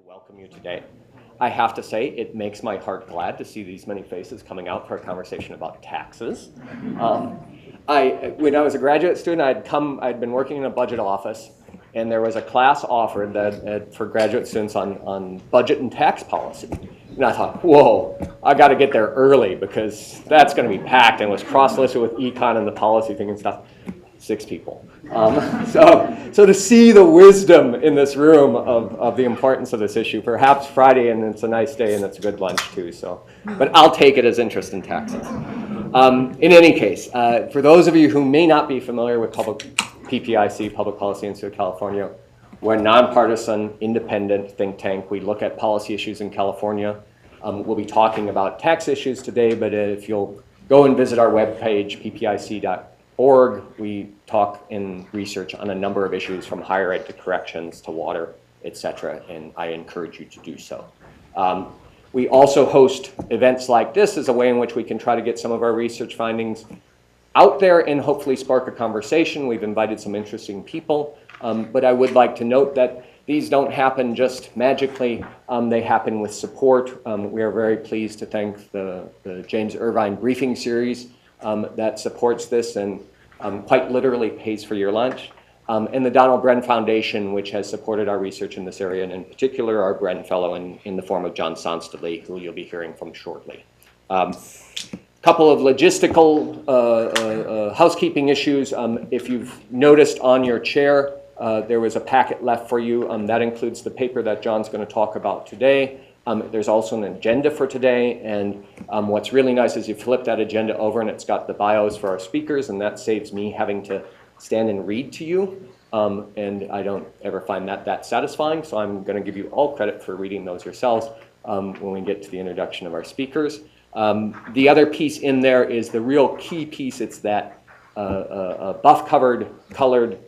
welcome you today. I have to say, it makes my heart glad to see these many faces coming out for a conversation about taxes. When I was a graduate student, I'd been working in a budget office, and there was a class offered that for graduate students on budget and tax policy. And I thought, whoa, I got to get there early because that's going to be packed, and it was cross-listed with econ and the policy thing and stuff. 6 people. So to see the wisdom in this room of the importance of this issue, perhaps Friday, and it's a nice day and it's a good lunch too. So, but I'll take it as interest in taxes. In any case, for those of you who may not be familiar with PPIC, Public Policy Institute of California, we're a nonpartisan, independent think tank. We look at policy issues in California. We'll be talking about tax issues today, but if you'll go and visit our webpage, ppic.org, we talk and research on a number of issues from higher ed to corrections to water, etc., and I encourage you to do so. We also host events like this as a way in which we can try to get some of our research findings out there and hopefully spark a conversation. We've invited some interesting people, but I would like to note that these don't happen just magically. They happen with support. We are very pleased to thank the James Irvine Briefing Series that supports this and quite literally pays for your lunch, and the Donald Bren Foundation, which has supported our research in this area, and in particular our Bren Fellow in the form of Jon Sonstelie, who you'll be hearing from shortly. Couple of logistical housekeeping issues. If you've noticed on your chair, there was a packet left for you. That includes the paper that John's going to talk about today. There's also an agenda for today, and what's really nice is you flip that agenda over and it's got the bios for our speakers, and that saves me having to stand and read to you, and I don't ever find that satisfying, so I'm going to give you all credit for reading those yourselves when we get to the introduction of our speakers. The other piece in there is the real key piece. It's that buff-covered, colored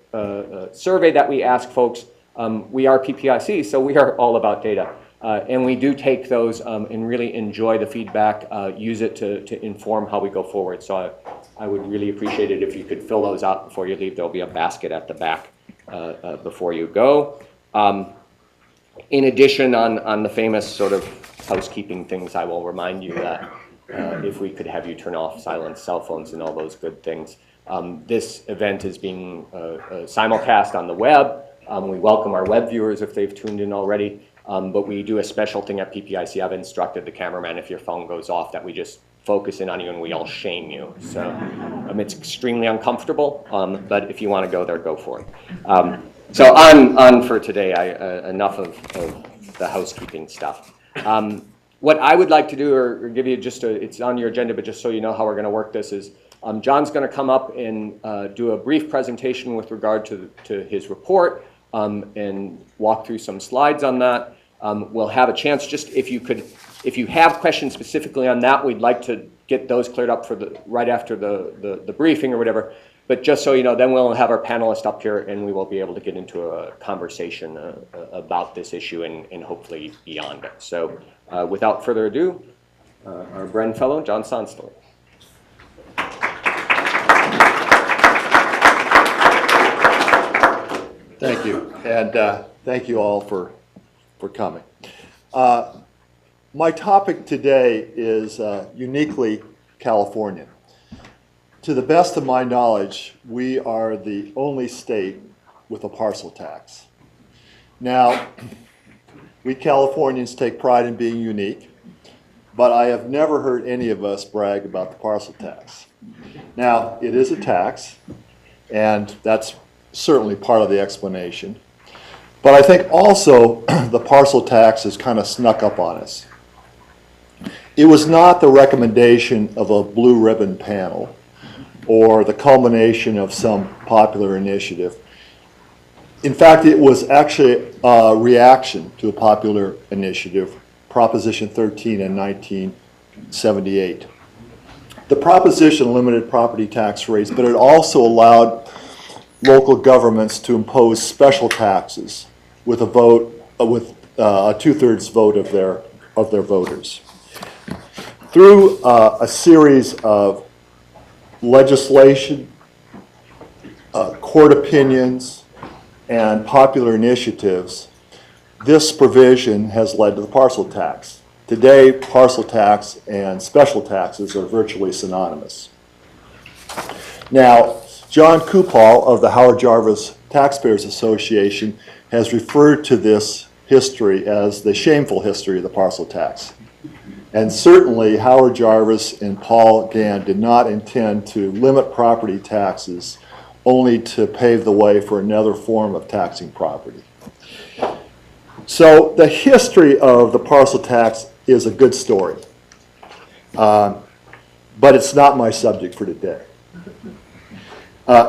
survey that we ask folks. We are PPIC, so we are all about data. And we do take those and really enjoy the feedback, use it to inform how we go forward. So I would really appreciate it if you could fill those out before you leave. There'll be a basket at the back before you go. In addition, on the famous sort of housekeeping things, I will remind you that if we could have you turn off silence cell phones and all those good things. This event is being simulcast on the web. We welcome our web viewers if they've tuned in already. But we do a special thing at PPIC. I've instructed the cameraman, if your phone goes off, that we just focus in on you and we all shame you. So it's extremely uncomfortable, but if you want to go there, go for it. So on for today. Enough of the housekeeping stuff. What I would like to do, or give you just it's on your agenda, but just so you know how we're going to work this is, John's going to come up and do a brief presentation with regard to his report. And walk through some slides on that. We'll have a chance, just if you have questions specifically on that, we'd like to get those cleared up for right after the briefing or whatever. But just so you know, then we'll have our panelists up here and we will be able to get into a conversation about this issue and hopefully beyond it. So without further ado, our Bren Fellow, Jon Sonstelie. Thank you, and thank you all for coming. My topic today is uniquely Californian. To the best of my knowledge, we are the only state with a parcel tax. Now, we Californians take pride in being unique, but I have never heard any of us brag about the parcel tax. Now, it is a tax, and that's certainly part of the explanation. But I think also the parcel tax has kind of snuck up on us. It was not the recommendation of a blue ribbon panel or the culmination of some popular initiative. In fact, it was actually a reaction to a popular initiative, Proposition 13 in 1978. The proposition limited property tax rates, but it also allowed local governments to impose special taxes with a vote, with a 2/3 vote of their voters. Through a series of legislation, court opinions, and popular initiatives, this provision has led to the parcel tax. Today, parcel tax and special taxes are virtually synonymous. Now, John Kupal of the Howard Jarvis Taxpayers Association has referred to this history as the shameful history of the parcel tax. And certainly, Howard Jarvis and Paul Gann did not intend to limit property taxes only to pave the way for another form of taxing property. So the history of the parcel tax is a good story, but it's not my subject for today.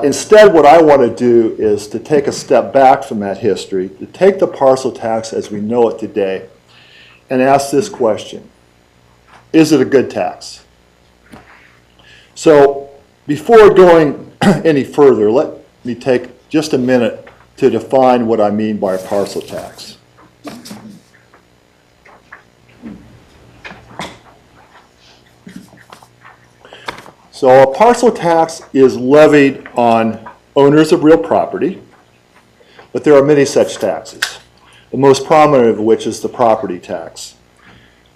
Instead, what I want to do is to take a step back from that history, to take the parcel tax as we know it today, and ask this question: is it a good tax? So before going any further, let me take just a minute to define what I mean by a parcel tax. So a parcel tax is levied on owners of real property, but there are many such taxes, the most prominent of which is the property tax.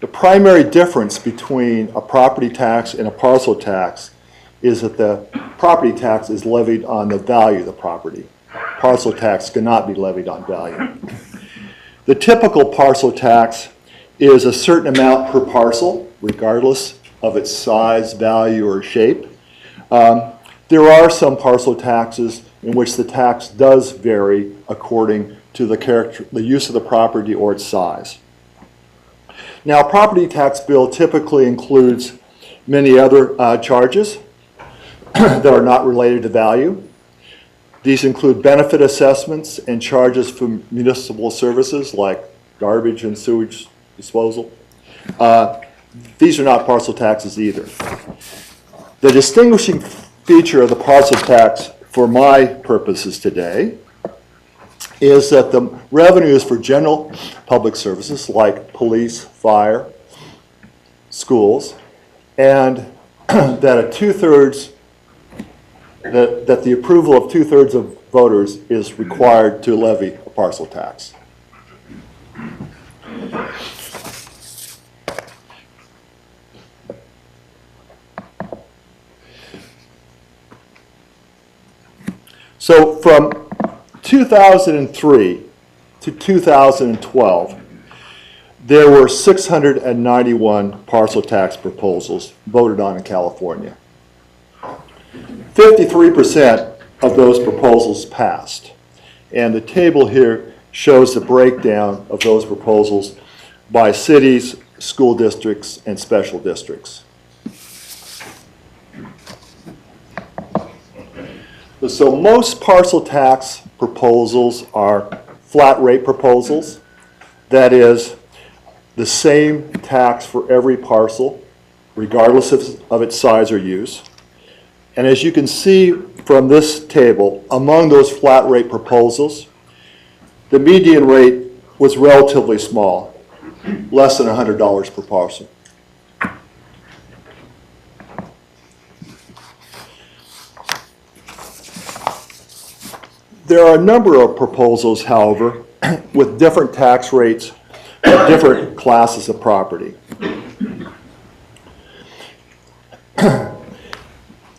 The primary difference between a property tax and a parcel tax is that the property tax is levied on the value of the property. Parcel tax cannot be levied on value. The typical parcel tax is a certain amount per parcel, regardless of its size, value, or shape. There are some parcel taxes in which the tax does vary according to the use of the property or its size. Now, a property tax bill typically includes many other charges that are not related to value. These include benefit assessments and charges for municipal services like garbage and sewage disposal. These are not parcel taxes either. The distinguishing feature of the parcel tax for my purposes today is that the revenue is for general public services like police, fire, schools, and that that the approval of 2/3 of voters is required to levy a parcel tax. So from 2003 to 2012, there were 691 parcel tax proposals voted on in California. 53% of those proposals passed. And the table here shows the breakdown of those proposals by cities, school districts, and special districts. So most parcel tax proposals are flat rate proposals. That is, the same tax for every parcel, regardless of its size or use. And as you can see from this table, among those flat rate proposals, the median rate was relatively small, less than $100 per parcel. There are a number of proposals, however, with different tax rates for different classes of property.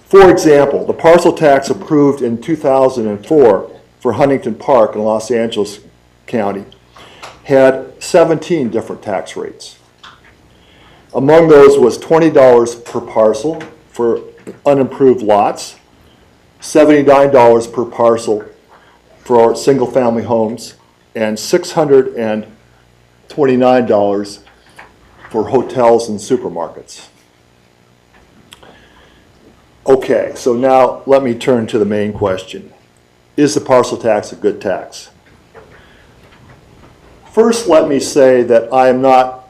For example, the parcel tax approved in 2004 for Huntington Park in Los Angeles County had 17 different tax rates. Among those was $20 per parcel for unimproved lots, $79 per parcel for single-family homes, and $629 for hotels and supermarkets. Okay, so now let me turn to the main question. Is the parcel tax a good tax? First, let me say that I am not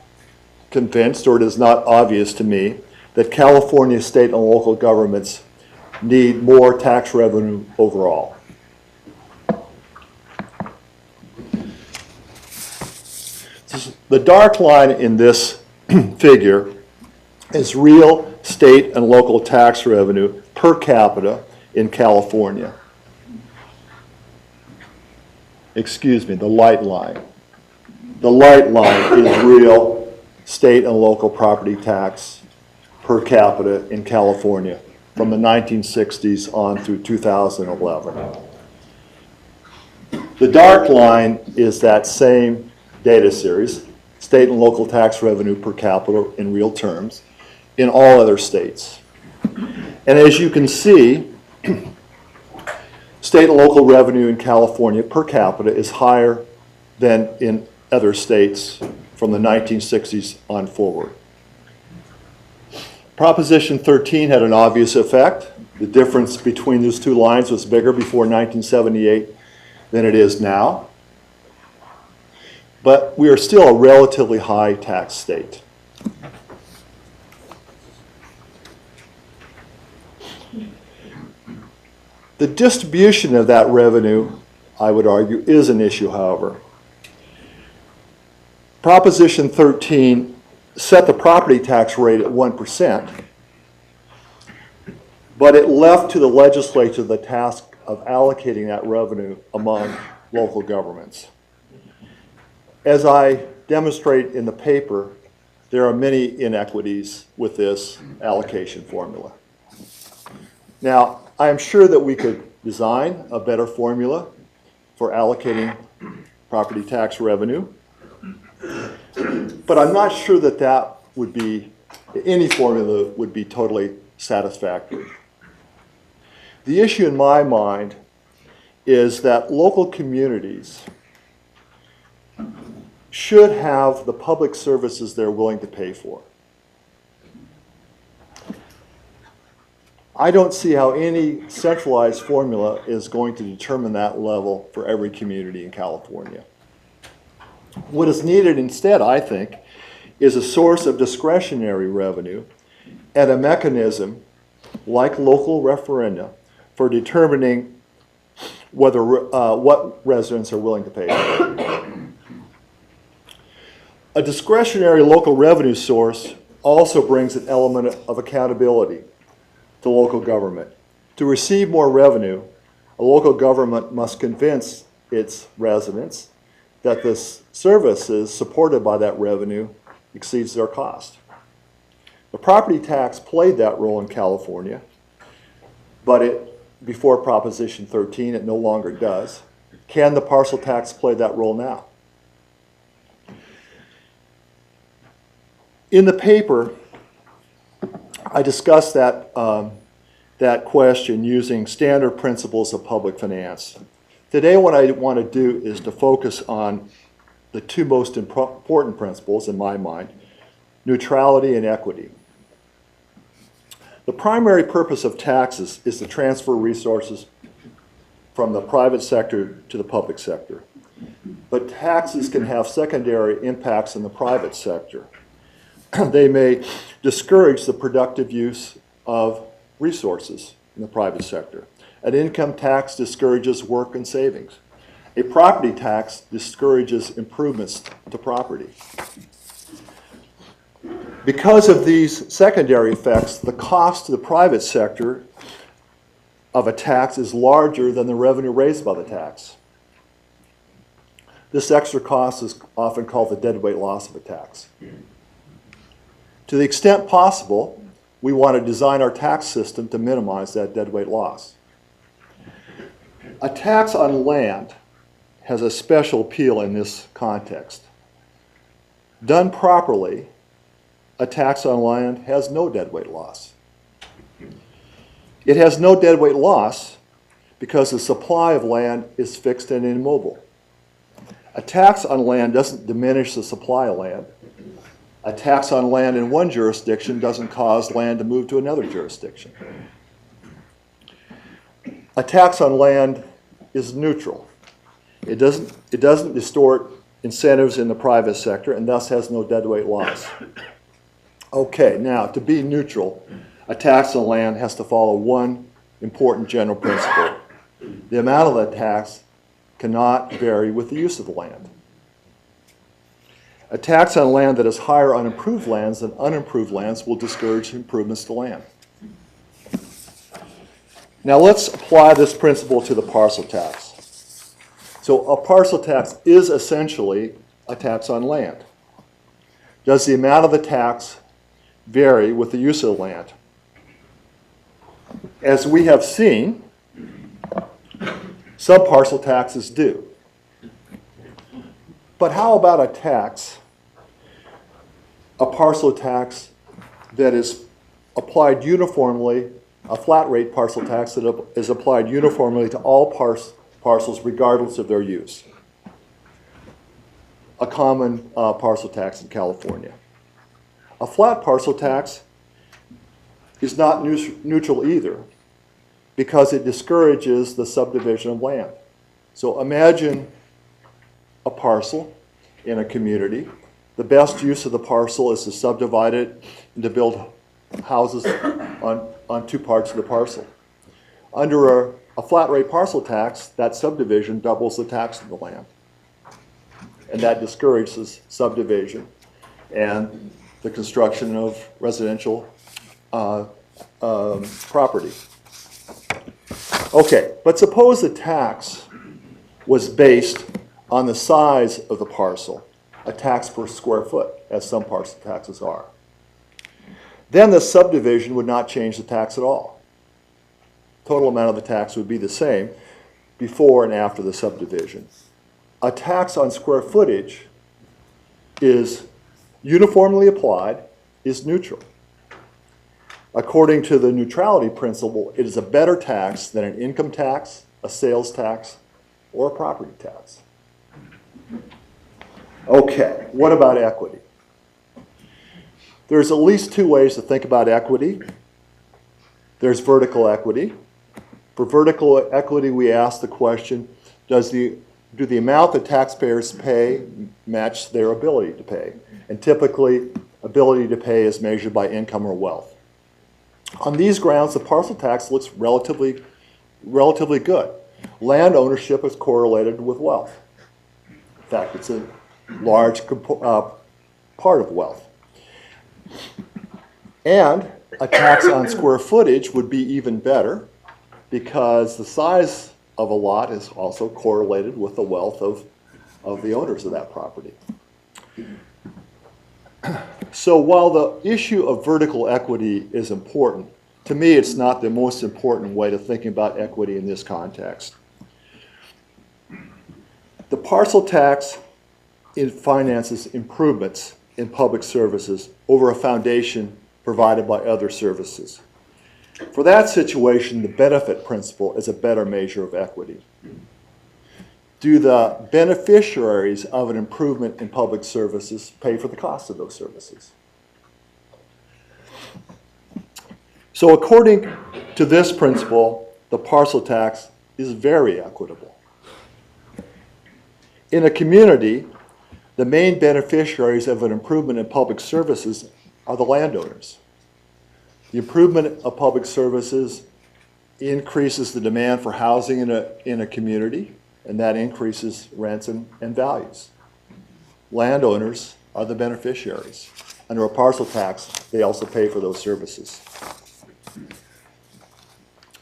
convinced, or it is not obvious to me, that California state and local governments need more tax revenue overall. The dark line in this figure is real state and local tax revenue per capita in The light line is real state and local property tax per capita in California from the 1960s on through 2011. The dark line is that same data series, state and local tax revenue per capita in real terms, in all other states. And as you can see, state and local revenue in California per capita is higher than in other states from the 1960s on forward. Proposition 13 had an obvious effect. The difference between those two lines was bigger before 1978 than it is now. But we are still a relatively high tax state. The distribution of that revenue, I would argue, is an issue, however. Proposition 13 set the property tax rate at 1%, but it left to the legislature the task of allocating that revenue among local governments. As I demonstrate in the paper, there are many inequities with this allocation formula. Now, I am sure that we could design a better formula for allocating property tax revenue, but I'm not sure that that would be, any formula would be totally satisfactory. The issue in my mind is that local communities should have the public services they're willing to pay for. I don't see how any centralized formula is going to determine that level for every community in California. What is needed instead, I think, is a source of discretionary revenue and a mechanism like local referenda for determining whether what residents are willing to pay for. A discretionary local revenue source also brings an element of accountability to local government. To receive more revenue, a local government must convince its residents that the services supported by that revenue exceeds their cost. The property tax played that role in California, but before Proposition 13, it no longer does. Can the parcel tax play that role now? In the paper, I discussed that question using standard principles of public finance. Today, what I want to do is to focus on the two most important principles in my mind, neutrality and equity. The primary purpose of taxes is to transfer resources from the private sector to the public sector. But taxes can have secondary impacts in the private sector. They may discourage the productive use of resources in the private sector. An income tax discourages work and savings. A property tax discourages improvements to property. Because of these secondary effects, the cost to the private sector of a tax is larger than the revenue raised by the tax. This extra cost is often called the deadweight loss of a tax. To the extent possible, we want to design our tax system to minimize that deadweight loss. A tax on land has a special appeal in this context. Done properly, a tax on land has no deadweight loss. It has no deadweight loss because the supply of land is fixed and immobile. A tax on land doesn't diminish the supply of land. A tax on land in one jurisdiction doesn't cause land to move to another jurisdiction. A tax on land is neutral. It doesn't distort incentives in the private sector and thus has no deadweight loss. Okay, now to be neutral, a tax on land has to follow one important general principle. The amount of the tax cannot vary with the use of the land. A tax on land that is higher on improved lands than unimproved lands will discourage improvements to land. Now let's apply this principle to the parcel tax. So a parcel tax is essentially a tax on land? Does the amount of the tax vary with the use of the land? As we have seen, some parcel taxes do. But how about a tax, a parcel tax that is applied uniformly, a flat rate parcel tax that is applied uniformly to all parcels regardless of their use? A common parcel tax in California. A flat parcel tax is not neutral either because it discourages the subdivision of land. So imagine a parcel in a community. The best use of the parcel is to subdivide it and to build houses on two parts of the parcel. Under a flat rate parcel tax, that subdivision doubles the tax of the land. And that discourages subdivision and the construction of residential property. Okay, but suppose the tax was based on the size of the parcel, a tax per square foot, as some parcel taxes are. Then the subdivision would not change the tax at all. Total amount of the tax would be the same before and after the subdivision. A tax on square footage is uniformly applied, is neutral. According to the neutrality principle, it is a better tax than an income tax, a sales tax, or a property tax. Okay, what about equity? There's at least two ways to think about equity. There's vertical equity. For vertical equity, we ask the question, do the amount that taxpayers pay match their ability to pay? And typically, ability to pay is measured by income or wealth. On these grounds, the parcel tax looks relatively good. Land ownership is correlated with wealth. In fact, it's a large part of wealth. And a tax on square footage would be even better because the size of a lot is also correlated with the wealth of the owners of that property. So while the issue of vertical equity is important, to me it's not the most important way to think about equity in this context. The parcel tax finances improvements in public services over a foundation provided by other services. For that situation, the benefit principle is a better measure of equity. Do the beneficiaries of an improvement in public services pay for the cost of those services? So according to this principle, the parcel tax is very equitable. In a community, the main beneficiaries of an improvement in public services are the landowners. The improvement of public services increases the demand for housing in a community, and that increases rents and values. Landowners are the beneficiaries. Under a parcel tax, they also pay for those services.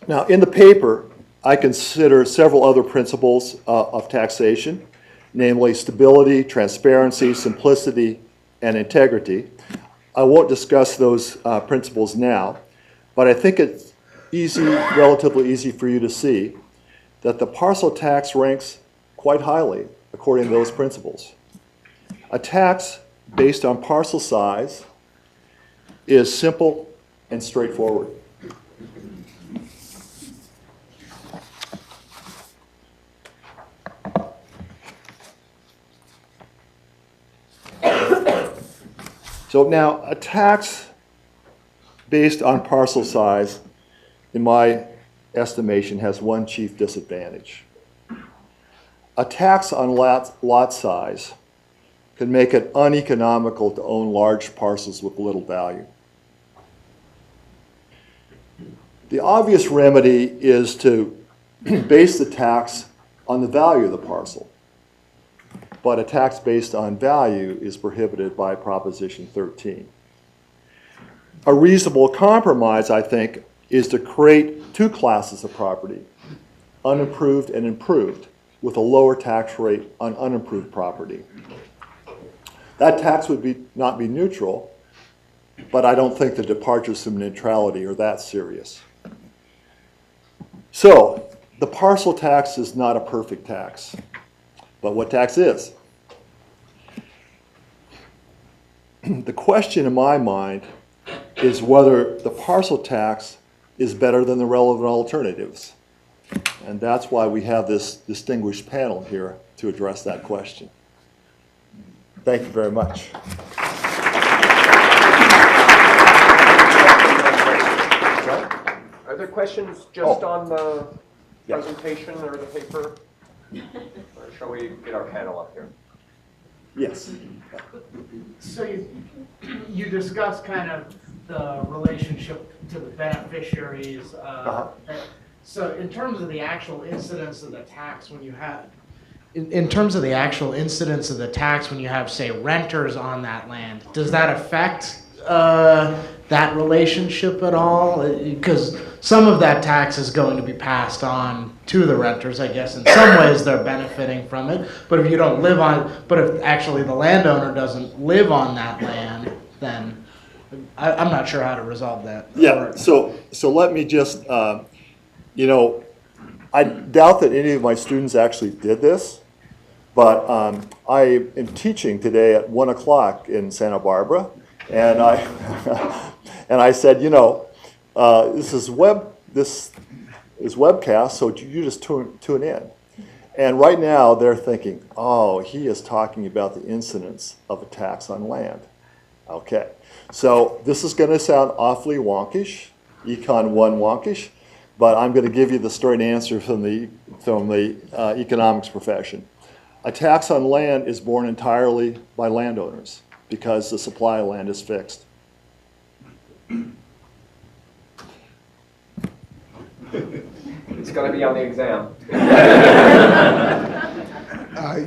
Now, in the paper, I consider several other principles of taxation, namely stability, transparency, simplicity, and integrity. I won't discuss those principles now, but I think it's relatively easy for you to see that the parcel tax ranks quite highly according to those principles. A tax based on parcel size is simple and straightforward. So now, a tax based on parcel size, in my estimation, has one chief disadvantage. A tax on lot size can make it uneconomical to own large parcels with little value. The obvious remedy is to base the tax on the value of the parcel. But a tax based on value is prohibited by Proposition 13. A reasonable compromise, I think, is to create two classes of property, unimproved and improved, with a lower tax rate on unimproved property. That tax would not be neutral, but I don't think the departures from neutrality are that serious. So, the parcel tax is not a perfect tax, but what tax is? The question in my mind is whether the parcel tax is better than the relevant alternatives. And that's why we have this distinguished panel here to address that question. Thank you very much. Are there questions just on the presentation or the paper? Or shall we get our panel up here? Yes. So you discussed kind of the relationship to the beneficiaries. So in terms of the actual incidence of the tax when you have, in terms of the actual incidence of the tax when you have, say, renters on that land, does that affect that relationship at all? Because some of that tax is going to be passed on to the renters, I guess. In some ways, they're benefiting from it. But if you don't live on, but if actually the landowner doesn't live on that land, then I'm not sure how to resolve that. Yeah. So let me just, you know, I doubt that any of my students actually did this, but I am teaching today at 1 o'clock in Santa Barbara, and I said, you know, this is webcast, so you just tune in. And right now they're thinking, oh, he is talking about the incidence of a tax on land. Okay, so this is going to sound awfully wonkish, Econ 1 wonkish, but I'm going to give you the straight answer from the economics profession. A tax on land is borne entirely by landowners because the supply of land is fixed. It's going to be on the exam.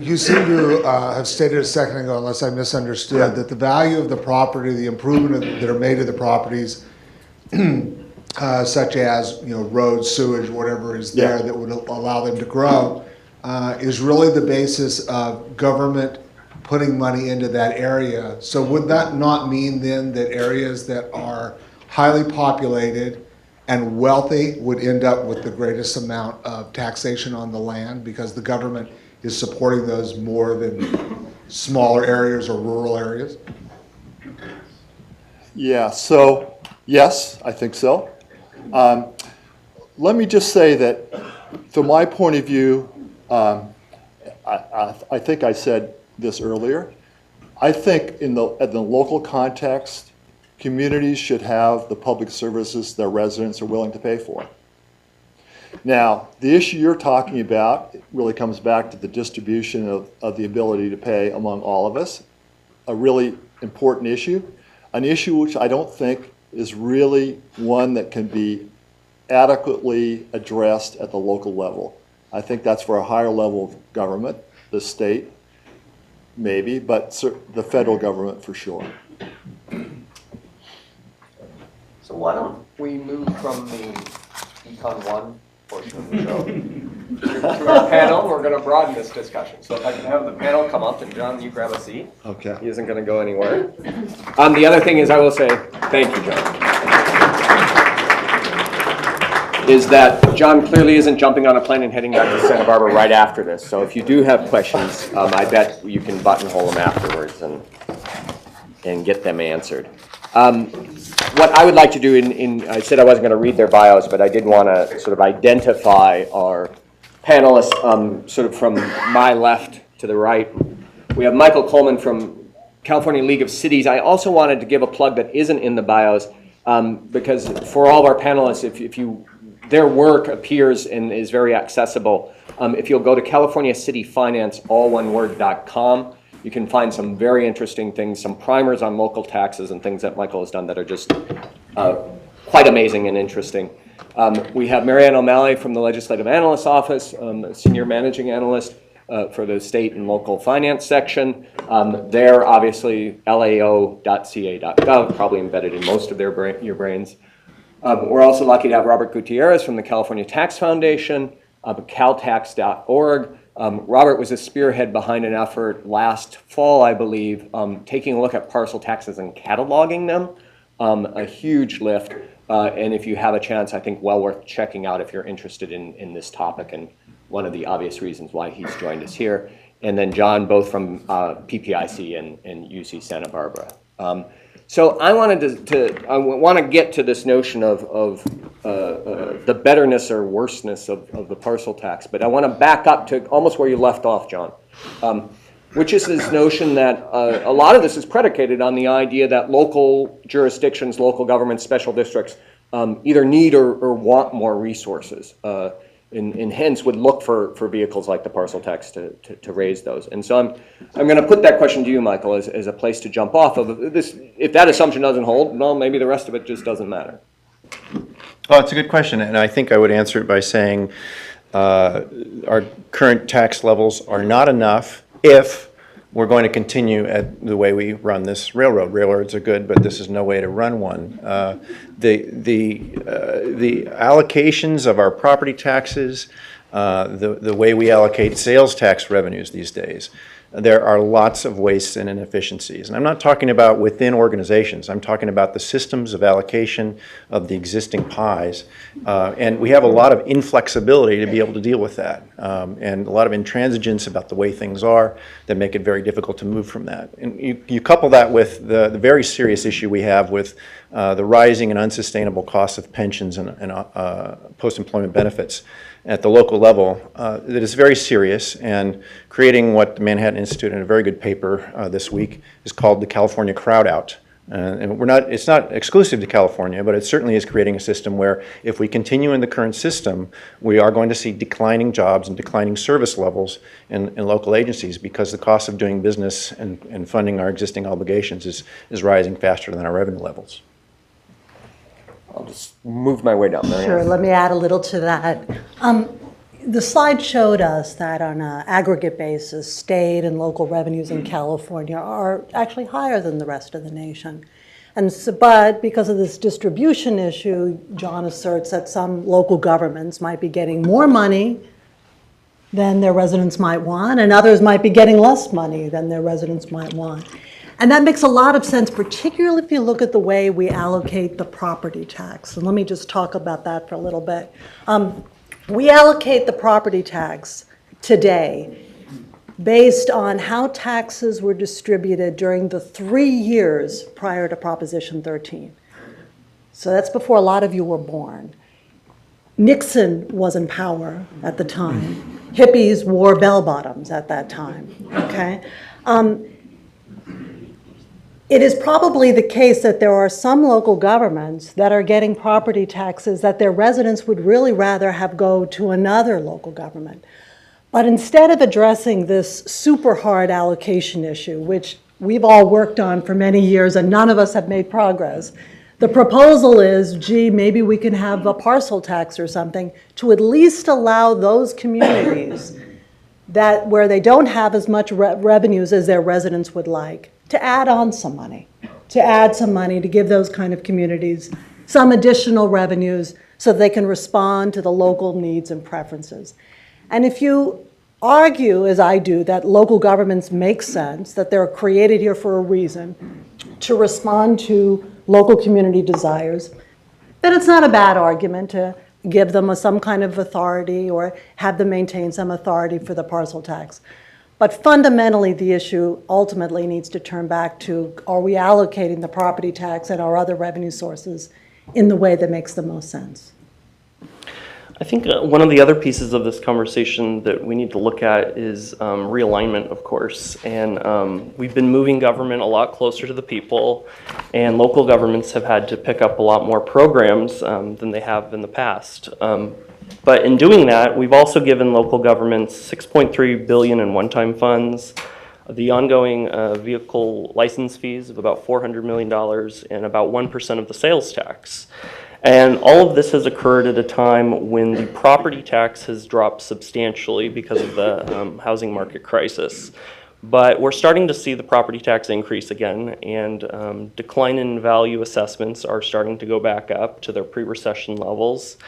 You seem to have stated a second ago, unless I misunderstood, that the value of the property, the improvement that are made to the properties, such as roads, sewage, whatever is there that would allow them to grow, is really the basis of government putting money into that area. So would that not mean then that areas that are highly populated and wealthy would end up with the greatest amount of taxation on the land because the government is supporting those more than smaller areas or rural areas? Yeah, so yes, I think so. Let me just say that from my point of view, I think I said this earlier, I think at the local context, communities should have the public services their residents are willing to pay for. Now, the issue you're talking about really comes back to the distribution of the ability to pay among all of us, a really important issue, an issue which I don't think is really one that can be adequately addressed at the local level. I think that's for a higher level of government, the state, maybe, but the federal government for sure. So why don't we move from the Econ 1 portion of the show to our panel. We're going to broaden this discussion. So if I can have the panel come up, and John, you grab a seat. Okay. He isn't going to go anywhere. The other thing is I will say, thank you, John, is that John clearly isn't jumping on a plane and heading back to Santa Barbara right after this. So if you do have questions, I bet you can buttonhole them afterwards and get them answered. What I would like to do I said I wasn't going to read their bios, but I did want to sort of identify our panelists sort of from my left to the right. We have Michael Coleman from California League of Cities. I also wanted to give a plug that isn't in the bios because for all of our panelists, their work appears and is very accessible. If you'll go to CaliforniaCityFinance, you can find some very interesting things, some primers on local taxes and things that Michael has done that are just quite amazing and interesting. We have Marianne O'Malley from the Legislative Analyst Office, a Senior Managing Analyst for the State and Local Finance section. They're obviously lao.ca.gov, probably embedded in most of your brains. We're also lucky to have Robert Gutierrez from the California Tax Foundation, caltax.org, Robert was a spearhead behind an effort last fall, I believe, taking a look at parcel taxes and cataloging them, a huge lift. And if you have a chance, I think well worth checking out if you're interested in this topic, and one of the obvious reasons why he's joined us here. And then Jon, both from PPIC and UC Santa Barbara. So I wanted I want to get to this notion of the betterness or worseness of the parcel tax, but I want to back up to almost where you left off, Jon, which is this notion that a lot of this is predicated on the idea that local jurisdictions, local governments, special districts either need or want more resources, and hence would look for vehicles like the parcel tax to raise those. And so I'm going to put that question to you, Michael, as a place to jump off of. This, if that assumption doesn't hold, well, maybe the rest of it just doesn't matter. Well, it's a good question, and I think I would answer it by saying our current tax levels are not enough if we're going to continue at the way we run this railroad. Railroads are good, but this is no way to run one. The allocations of our property taxes, the way we allocate sales tax revenues these days, there are lots of wastes and inefficiencies. And I'm not talking about within organizations. I'm talking about the systems of allocation of the existing pies. And we have a lot of inflexibility to be able to deal with that. And a lot of intransigence about the way things are that make it very difficult to move from that. And you couple that with the very serious issue we have with the rising and unsustainable costs of pensions and post-employment benefits at the local level, that is very serious, and creating what the Manhattan Institute, in a very good paper this week, is called the California crowd out. And it's not exclusive to California, but it certainly is creating a system where if we continue in the current system, we are going to see declining jobs and declining service levels in local agencies, because the cost of doing business and funding our existing obligations is rising faster than our revenue levels. I'll just move my way down there. Sure, let me add a little to that. The slide showed us that on an aggregate basis, state and local revenues in California are actually higher than the rest of the nation. And so, but because of this distribution issue, Jon asserts that some local governments might be getting more money than their residents might want, and others might be getting less money than their residents might want. And that makes a lot of sense, particularly if you look at the way we allocate the property tax. And let me just talk about that for a little bit. We allocate the property tax today based on how taxes were distributed during the 3 years prior to Proposition 13. So that's before a lot of you were born. Nixon was in power at the time. Hippies wore bell-bottoms at that time, okay? It is probably the case that there are some local governments that are getting property taxes that their residents would really rather have go to another local government. But instead of addressing this super hard allocation issue, which we've all worked on for many years and none of us have made progress, the proposal is, gee, maybe we can have a parcel tax or something to at least allow those communities that where they don't have as much revenues as their residents would like, to add on some money, to give those kind of communities some additional revenues so they can respond to the local needs and preferences. And if you argue, as I do, that local governments make sense, that they're created here for a reason, to respond to local community desires, then it's not a bad argument to give them some kind of authority or have them maintain some authority for the parcel tax. But fundamentally, the issue ultimately needs to turn back to, are we allocating the property tax and our other revenue sources in the way that makes the most sense? I think one of the other pieces of this conversation that we need to look at is realignment, of course. And we've been moving government a lot closer to the people, and local governments have had to pick up a lot more programs than they have in the past. But in doing that, we've also given local governments $6.3 billion in one-time funds, the ongoing vehicle license fees of about $400 million, and about 1% of the sales tax. And all of this has occurred at a time when the property tax has dropped substantially because of the housing market crisis. But we're starting to see the property tax increase again, and decline in value assessments are starting to go back up to their pre-recession levels.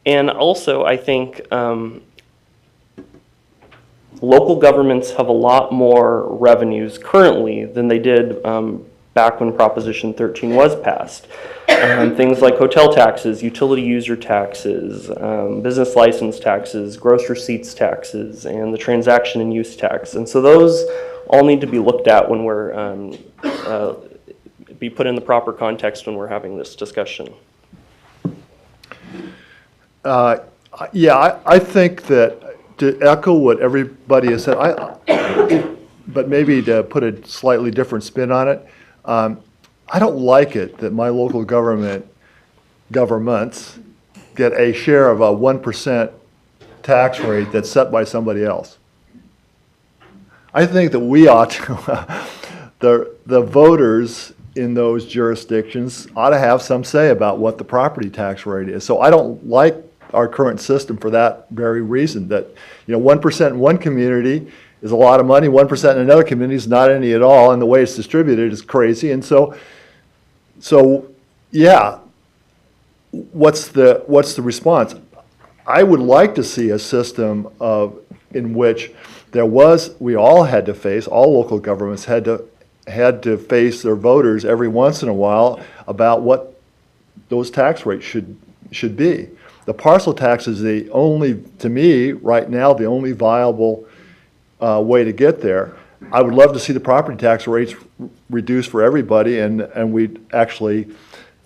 And also, I think local governments have a lot more revenues currently than they did back when Proposition 13 was passed. Things like hotel taxes, utility user taxes, business license taxes, gross receipts taxes, and the transaction and use tax. And so those all need to be looked at when we're, be put in the proper context when we're having this discussion. Yeah, I think that, to echo what everybody has said, but maybe to put a slightly different spin on it, I don't like it that my local governments get a share of a 1% tax rate that's set by somebody else. I think that we ought to, the voters in those jurisdictions ought to have some say about what the property tax rate is. So I don't like our current system for that very reason, that 1% in one community is a lot of money, 1% in another community is not any at all, and the way it's distributed is crazy. And so yeah, what's the response? I would like to see a system in which we all had to face, all local governments had to face their voters every once in a while about what those tax rates should be. The parcel tax is to me, right now, the only viable way to get there. I would love to see the property tax rates reduced for everybody, and we'd actually,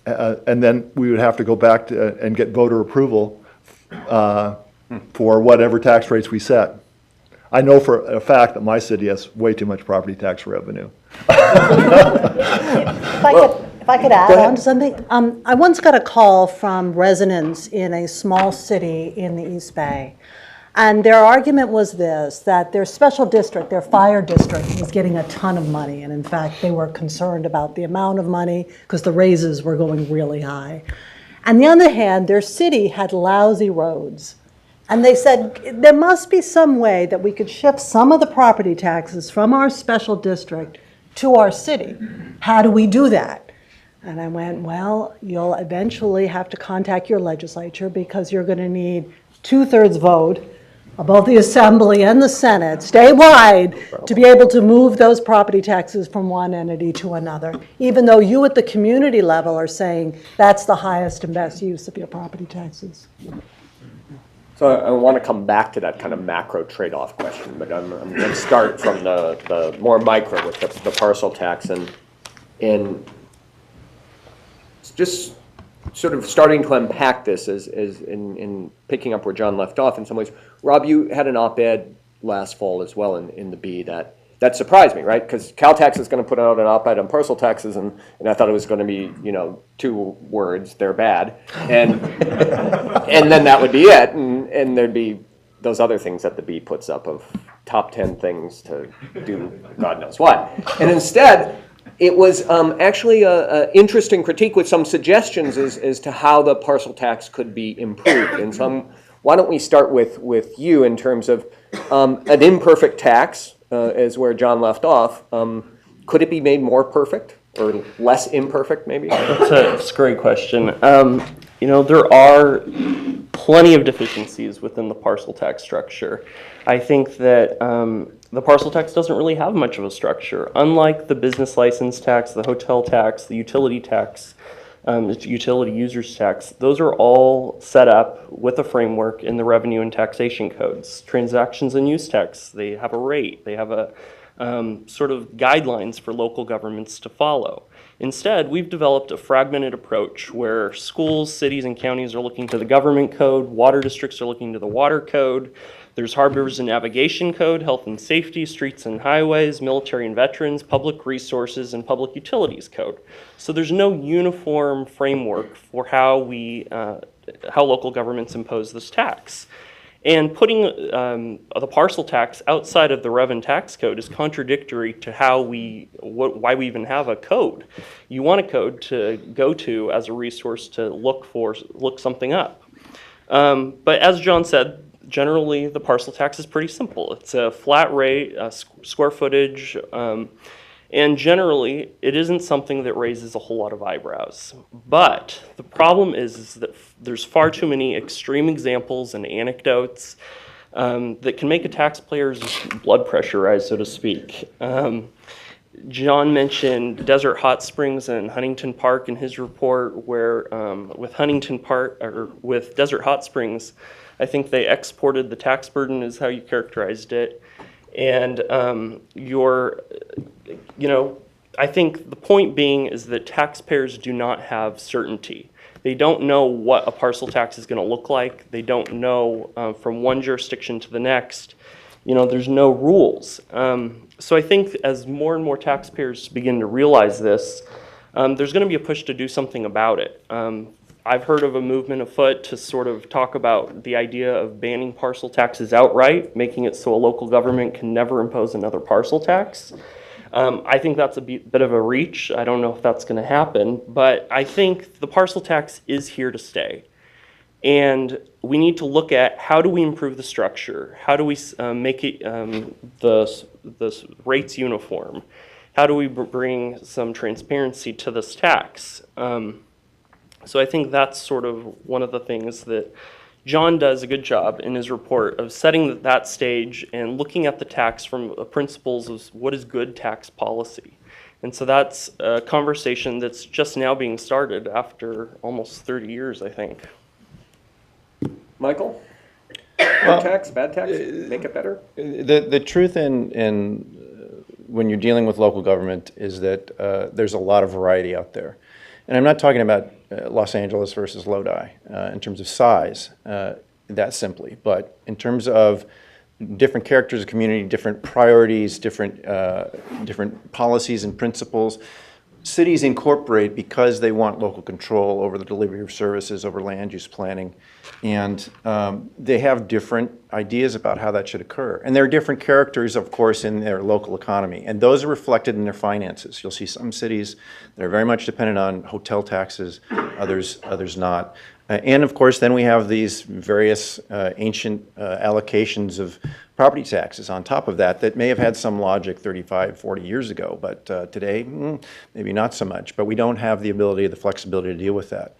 and then we would have to go back and get voter approval for whatever tax rates we set. I know for a fact that my city has way too much property tax revenue. If I could add on to something, I once got a call from residents in a small city in the East Bay. And their argument was this, that their special district, their fire district, was getting a ton of money. And in fact, they were concerned about the amount of money because the raises were going really high. On the other hand, their city had lousy roads. And they said, there must be some way that we could shift some of the property taxes from our special district to our city. How do we do that? And I went, well, you'll eventually have to contact your legislature because you're going to need 2/3 vote of both the Assembly and the Senate statewide to be able to move those property taxes from one entity to another, even though you at the community level are saying that's the highest and best use of your property taxes. So I want to come back to that kind of macro trade-off question, but I'm going to start from the more micro with the parcel tax and just sort of starting to unpack this as in picking up where John left off in some ways. Rob, you had an op-ed last fall as well in the Bee that surprised me, right? Because Caltax is going to put out an op-ed on parcel taxes, and I thought it was going to be 2 words, they're bad, and and then that would be it, and there'd be those other things that the Bee puts up of top 10 things to do God knows what, and instead it was actually an interesting critique with some suggestions as to how the parcel tax could be improved. And why don't we start with you in terms of an imperfect tax, is where John left off. Could it be made more perfect or less imperfect, maybe? That's a great question. There are plenty of deficiencies within the parcel tax structure. I think that the parcel tax doesn't really have much of a structure. Unlike the business license tax, the hotel tax, the utility tax, the utility users tax, those are all set up with a framework in the revenue and taxation codes. Transactions and use tax, they have a rate, they have a sort of guidelines for local governments to follow. Instead, we've developed a fragmented approach where schools, cities, and counties are looking to the government code, water districts are looking to the water code, there's harbors and navigation code, health and safety, streets and highways, military and veterans, public resources, and public utilities code. So there's no uniform framework for how local governments impose this tax. And putting the parcel tax outside of the Rev and Tax Code is contradictory to why we even have a code. You want a code to go to as a resource to look something up. But as John said, generally the parcel tax is pretty simple. It's a flat rate, square footage, and generally it isn't something that raises a whole lot of eyebrows. But the problem is that there's far too many extreme examples and anecdotes that can make a taxpayer's blood pressure rise, so to speak. John mentioned Desert Hot Springs and Huntington Park in his report, where with Huntington Park, or with Desert Hot Springs, I think they exported the tax burden, is how you characterized it. And I think the point being is that taxpayers do not have certainty. They don't know what a parcel tax is going to look like. They don't know from one jurisdiction to the next. There's no rules. So I think as more and more taxpayers begin to realize this, there's going to be a push to do something about it. I've heard of a movement afoot to sort of talk about the idea of banning parcel taxes outright, making it so a local government can never impose another parcel tax. I think that's a bit of a reach. I don't know if that's going to happen, but I think the parcel tax is here to stay. And we need to look at how do we improve the structure? How do we make it the rates uniform? How do we bring some transparency to this tax? So I think that's sort of one of the things that John does a good job in his report of setting that stage and looking at the tax from principles of what is good tax policy. And so that's a conversation that's just now being started after almost 30 years, I think. Michael? Good tax, bad tax, make it better? The truth in when you're dealing with local government is that there's a lot of variety out there. And I'm not talking about Los Angeles versus Lodi in terms of size, that simply, but in terms of different characters of community, different priorities, different policies and principles. Cities incorporate because they want local control over the delivery of services, over land use planning, and they have different ideas about how that should occur. And there are different characters, of course, in their local economy, and those are reflected in their finances. You'll see some cities that are very much dependent on hotel taxes, others not. And of course, then we have these various ancient allocations of property taxes on top of that may have had some logic 35, 40 years ago, but today, maybe not so much. But we don't have the ability, the flexibility to deal with that.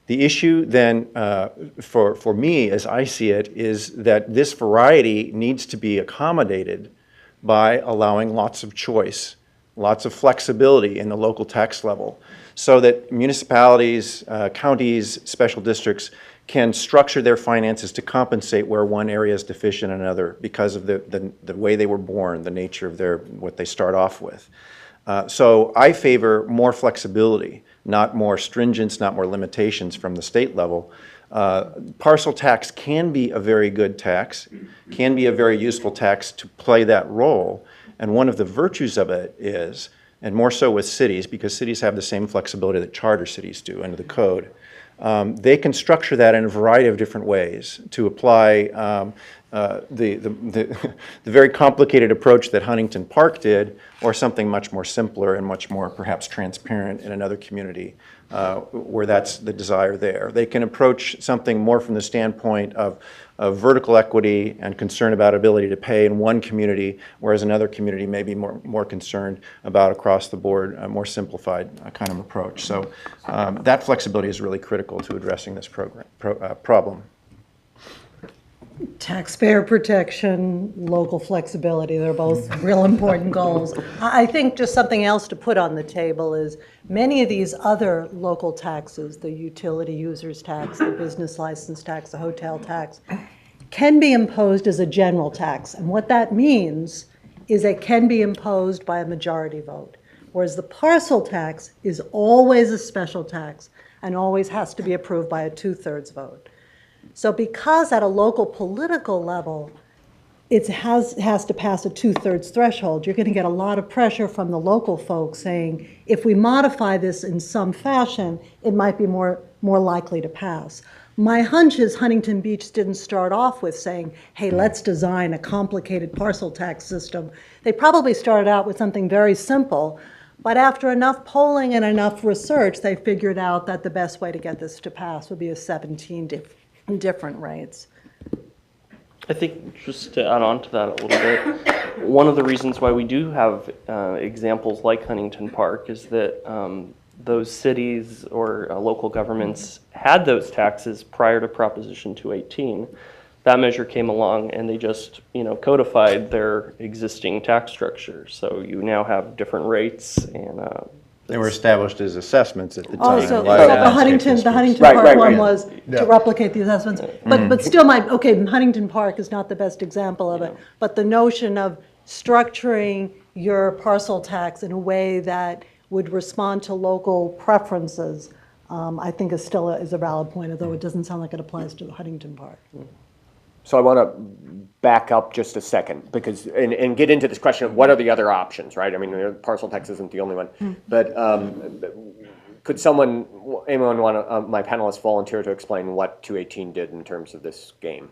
The issue then, for me, as I see it, is that this variety needs to be accommodated by allowing lots of choice, lots of flexibility in the local tax level, so that municipalities, counties, special districts can structure their finances to compensate where one area is deficient in another because of the way they were born, the nature of what they start off with. So I favor more flexibility, not more stringence, not more limitations from the state level. Parcel tax can be a very good tax, can be a very useful tax to play that role. And one of the virtues of it is, and more so with cities, because cities have the same flexibility that charter cities do under the code, they can structure that in a variety of different ways to apply the very complicated approach that Huntington Park did, or something much more simpler and much more perhaps transparent in another community where that's the desire there. They can approach something more from the standpoint of vertical equity and concern about ability to pay in one community, whereas another community may be more concerned about across the board, a more simplified kind of approach. So that flexibility is really critical to addressing this problem. Taxpayer protection, local flexibility, they're both real important goals. I think just something else to put on the table is many of these other local taxes, the utility users tax, the business license tax, the hotel tax, can be imposed as a general tax. And what that means is it can be imposed by a majority vote, whereas the parcel tax is always a special tax and always has to be approved by a 2/3 vote. So because at a local political level, it has to pass a 2/3 threshold, you're going to get a lot of pressure from the local folks saying, if we modify this in some fashion, it might be more likely to pass. My hunch is Huntington Beach didn't start off with saying, hey, let's design a complicated parcel tax system. They probably started out with something very simple, but after enough polling and enough research, they figured out that the best way to get this to pass would be a 17 different rates. I think just to add on to that a little bit, one of the reasons why we do have examples like Huntington Park is that those cities or local governments had those taxes prior to Proposition 218. that measure came along and they just, codified their existing tax structure. So you now have different rates and, They were established as assessments at the time. Oh, so Why the landscape Huntington districts. Right, Park right, one right. was Yeah. to replicate the assessments. But still, Huntington Park is not the best example of it. But the notion of structuring your parcel tax in a way that would respond to local preferences, I think is still is a valid point, although it doesn't sound like it applies to Huntington Park. So I want to back up just a second because and get into this question of what are the other options, right? I mean, parcel tax isn't the only one, but could anyone want to, my panelists volunteer to explain what 218 did in terms of this game?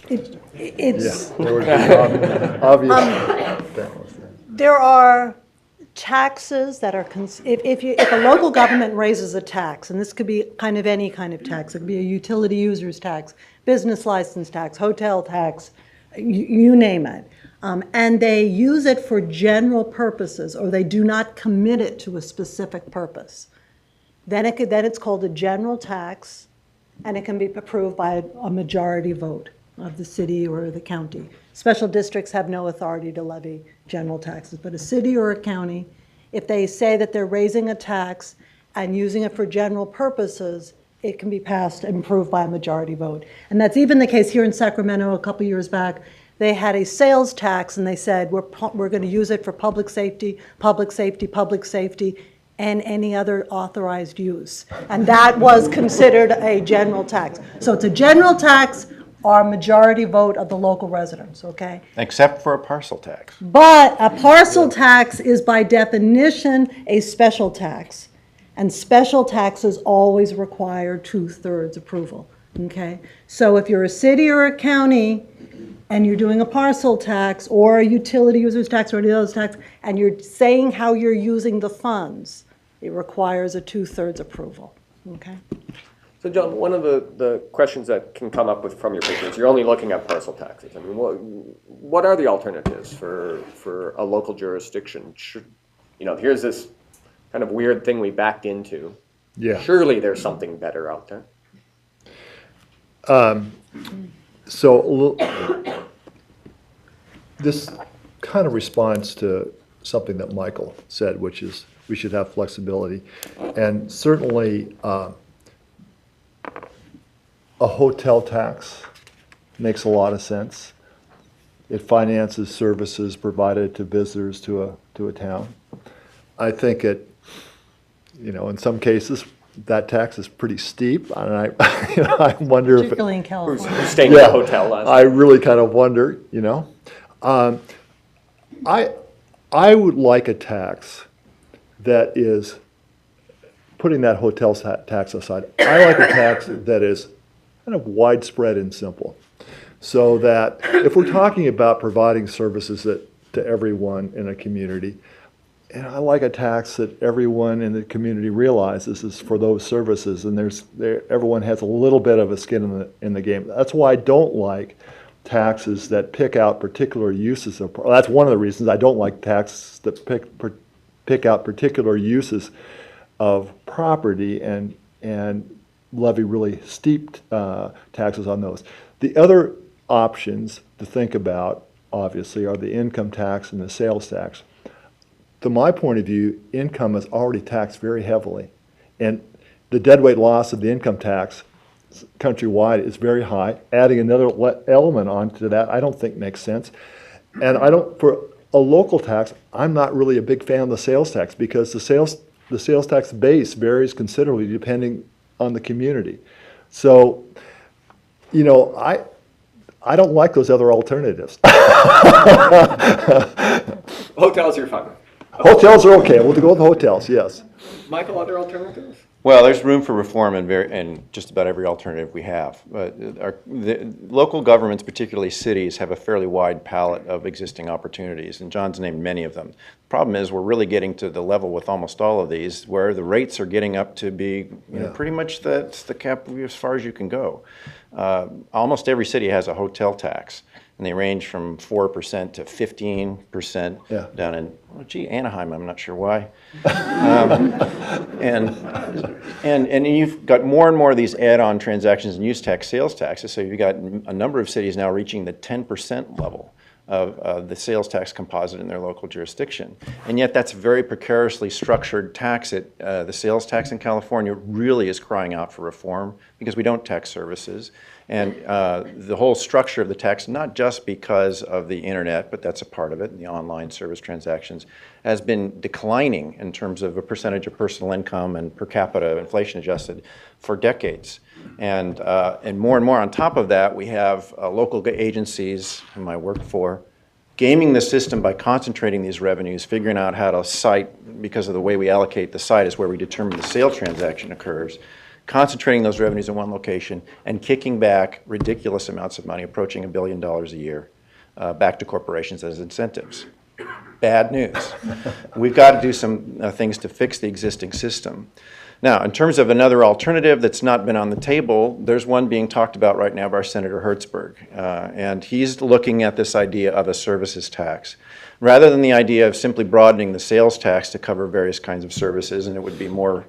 It's There would be obvious. There are taxes that are, if a local government raises a tax, and this could be kind of any kind of tax, it could be a utility user's tax, business license tax, hotel tax, you name it, and they use it for general purposes, or they do not commit it to a specific purpose, then it's called a general tax, and it can be approved by a majority vote of the city or the county. Special districts have no authority to levy general taxes, but a city or a county, if they say that they're raising a tax and using it for general purposes, it can be passed and approved by a majority vote. And that's even the case here in Sacramento a couple years back. They had a sales tax and they said, we're going to use it for public safety, and any other authorized use. And that was considered a general tax. So it's a general tax or majority vote of the local residents, okay? Except for a parcel tax. But a parcel tax is by definition a special tax. And special taxes always require 2/3 approval, okay? So if you're a city or a county and you're doing a parcel tax or a utility user's tax or any of those tax, and you're saying how you're using the funds, it requires a 2/3 approval, okay? So John, one of the questions that can come up from your paper is you're only looking at parcel taxes. I mean, what are the alternatives for a local jurisdiction? Here's this kind of weird thing we backed into. Yeah. Surely there's something better out there. So this kind of responds to something that Michael said, which is we should have flexibility. And certainly a hotel tax makes a lot of sense. It finances services provided to visitors to a town. I think in some cases, that tax is pretty steep, and I wonder if Particularly in California. Who's staying in a hotel last I really kind of wonder, I would like a tax that is, putting that hotel tax aside, I like a tax that is kind of widespread and simple. So that if we're talking about providing services to everyone in a community, and I like a tax that everyone in the community realizes is for those services, and everyone has a little bit of a skin in the game. That's why I don't like taxes that pick out particular uses of. That's one of the reasons I don't like taxes that pick out particular uses of property and levy really steep taxes on those. The other options to think about, obviously, are the income tax and the sales tax. To my point of view, income is already taxed very heavily. And the deadweight loss of the income tax countrywide is very high. Adding another element onto that, I don't think makes sense. And for a local tax, I'm not really a big fan of the sales tax because the sales tax base varies considerably depending on the community. So, I don't like those other alternatives. Hotels, you're fine. Hotels are okay. We'll go with hotels, yes. Michael, other alternatives? Well, there's room for reform in just about every alternative we have. But the local governments, particularly cities, have a fairly wide palette of existing opportunities, and John's named many of them. The problem is we're really getting to the level with almost all of these where the rates are getting up to be pretty much that's the cap as far as you can go. Almost every city has a hotel tax. and they range from 4% to 15% Yeah. down in, well, gee, Anaheim, I'm not sure why. And you've got more and more of these add-on transactions and use tax, sales taxes, so you've got a number of cities now reaching the 10% level of the sales tax composite in their local jurisdiction. And yet that's a very precariously structured tax. The sales tax in California really is crying out for reform because we don't tax services. And the whole structure of the tax, not just because of the internet, but that's a part of it, and the online service transactions, has been declining in terms of a percentage of personal income and per capita inflation adjusted for decades. And more on top of that, we have local agencies, whom I work for, gaming the system by concentrating these revenues, figuring out how to cite, because of the way we allocate the site is where we determine the sale transaction occurs, concentrating those revenues in one location and kicking back ridiculous amounts of money, approaching $1 billion a year, back to corporations as incentives. Bad news. We've got to do some things to fix the existing system. Now, in terms of another alternative that's not been on the table, there's one being talked about right now by Senator Hertzberg, and he's looking at this idea of a services tax. Rather than the idea of simply broadening the sales tax to cover various kinds of services, and it would be more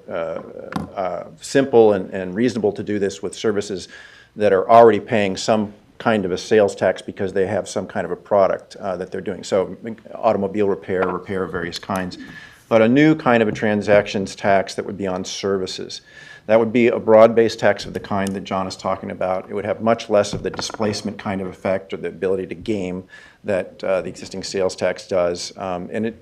simple and reasonable to do this with services that are already paying some kind of a sales tax because they have some kind of a product that they're doing. So automobile repair of various kinds. But a new kind of a transactions tax that would be on services. That would be a broad-based tax of the kind that Jon is talking about. It would have much less of the displacement kind of effect or the ability to game that the existing sales tax does. And it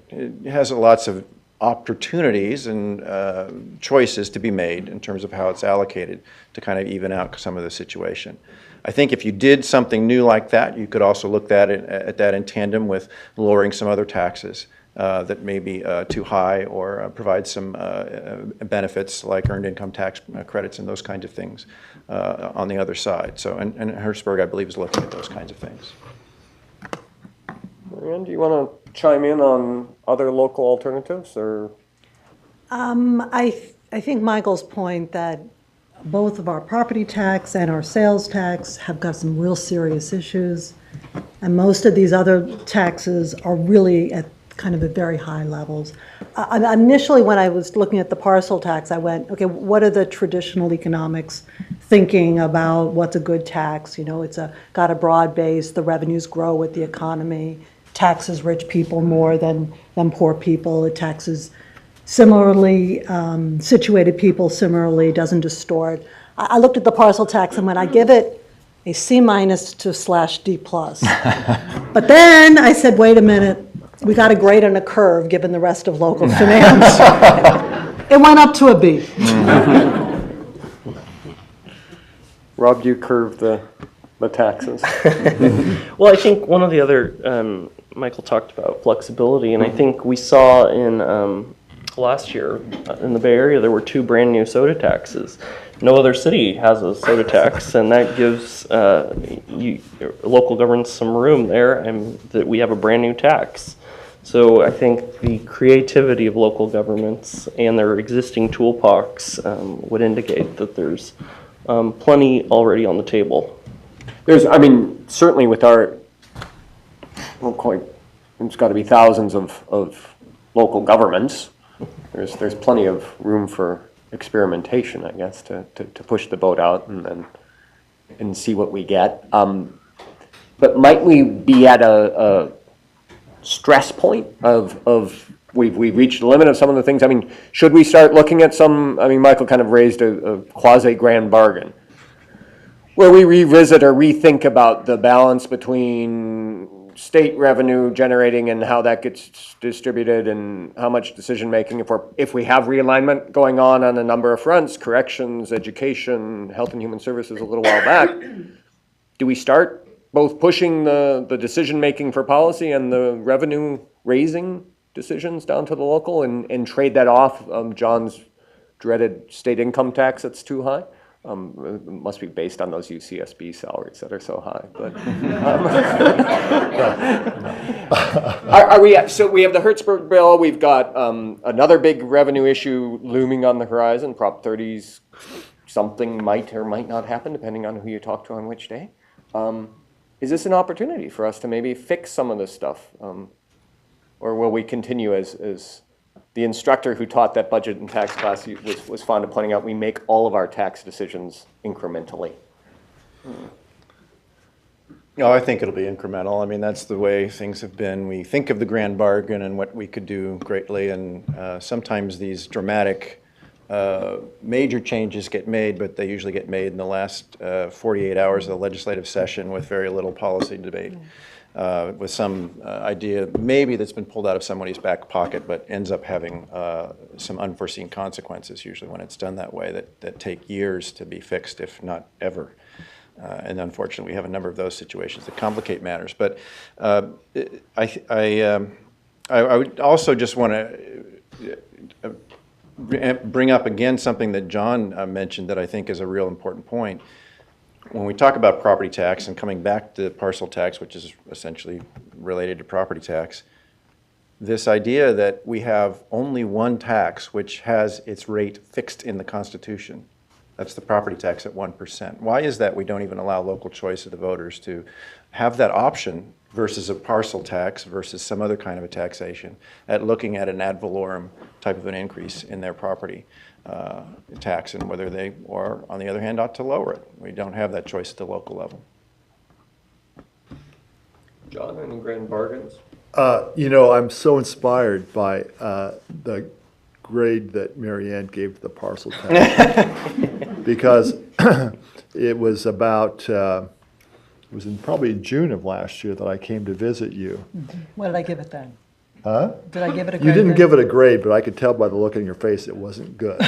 has lots of opportunities and choices to be made in terms of how it's allocated to kind of even out some of the situation. I think if you did something new like that, you could also look at that in tandem with lowering some other taxes that may be too high or provide some benefits like earned income tax credits and those kinds of things on the other side. So, and Hertzberg, I believe, is looking at those kinds of things. Marianne, do you want to chime in on other local alternatives, or? I think Michael's point that both of our property tax and our sales tax have got some real serious issues, and most of these other taxes are really at kind of at very high levels. Initially, when I was looking at the parcel tax, I went, okay, what are the traditional economics thinking about what's a good tax? You know, got a broad base, the revenues grow with the economy, taxes rich people more than poor people, it taxes similarly situated people similarly, doesn't distort. I looked at the parcel tax and went, I give it a C- to /D+. But then I said, wait a minute, we got a grade and a curve given the rest of local finance. It went up to a B. Rob, you curved the taxes. Well, I think one of the other, Michael talked about flexibility, and I think we saw in last year in the Bay Area there were 2 brand new soda taxes. No other city has a soda tax, and that gives local governments some room there, and that we have a brand new tax. So I think the creativity of local governments and their existing toolbox would indicate that there's plenty already on the table. I mean, certainly with our, it's got to be thousands of local governments. There's plenty of room for experimentation, I guess, to push the boat out and see what we get. But might we be at a stress point of we've reached the limit of some of the things? I mean, should we start looking at some? I mean, Michael kind of raised a quasi grand bargain, where we revisit or rethink about the balance between state revenue generating and how that gets distributed and how much decision making, if we have realignment going on a number of fronts, corrections, education, health and human services a little while back, do we start both pushing the decision making for policy and the revenue raising decisions down to the local and trade that off Jon's dreaded state income tax that's too high? It must be based on those UCSB salaries that are so high. But so we have the Hertzberg bill. We've got another big revenue issue looming on the horizon. Prop 30's something might or might not happen depending on who you talk to on which day. is this an opportunity for us to maybe fix some of this stuff? Or will we continue as the instructor who taught that budget and tax class was fond of pointing out, we make all of our tax decisions incrementally? No, I think it'll be incremental. I mean, that's the way things have been. We think of the grand bargain and what we could do greatly, and sometimes these dramatic major changes get made, but they usually get made in the last 48 hours of the legislative session with very little policy debate, with some idea maybe that's been pulled out of somebody's back pocket, but ends up having some unforeseen consequences usually when it's done that way that take years to be fixed, if not ever. And unfortunately, we have a number of those situations that complicate matters. But I would also just want to bring up again something that Jon mentioned that I think is a real important point. When we talk about property tax and coming back to parcel tax, which is essentially related to property tax, this idea that we have only one tax which has its rate fixed in the Constitution. That's the property tax at 1%. Why is that we don't even allow local choice of the voters to have that option versus a parcel tax versus some other kind of a taxation at looking at an ad valorem type of an increase in their property tax, and whether they, or on the other hand, ought to lower it? We don't have that choice at the local level. John, any grand bargains? You know, I'm so inspired by the grade that Marianne gave to the parcel tax because it was about it was probably in June of last year that I came to visit you. What did I give it then? Huh? Did I give it a grade? You didn't then? give it a grade, but I could tell by the look in your face it wasn't good.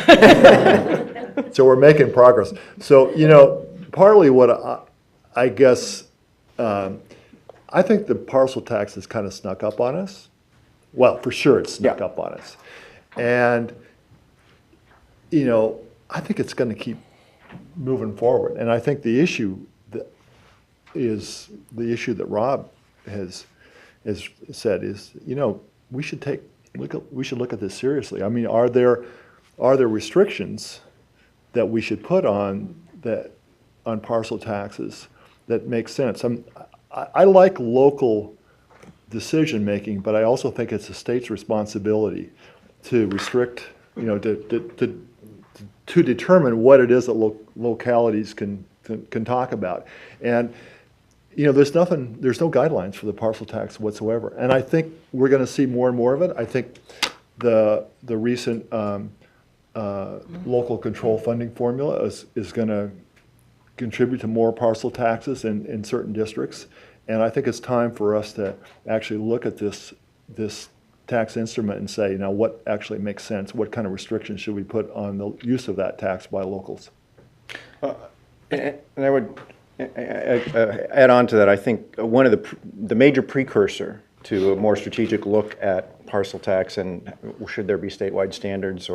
So we're making progress. So, you know, partly what I guess, I think the parcel tax has kind of snuck up on us. Well, for sure it snuck up on us. And, you know, I think it's going to keep moving forward. And I think the issue that is the issue that Rob has said is, you know, we should look at this seriously. I mean, are there restrictions that we should put on parcel taxes that make sense? I like local decision making, but I also think it's the state's responsibility to restrict, you know, to determine what it is that localities can talk about. And you know, there's no guidelines for the parcel tax whatsoever. And I think we're going to see more and more of it. I think the recent local control funding formula is going to contribute to more parcel taxes in certain districts. And I think it's time for us to actually look at this tax instrument and say, you know, what actually makes sense? What kind of restrictions should we put on the use of that tax by locals? And I would add on to that. I think one of the major precursor to a more strategic look at parcel tax and should there be statewide standards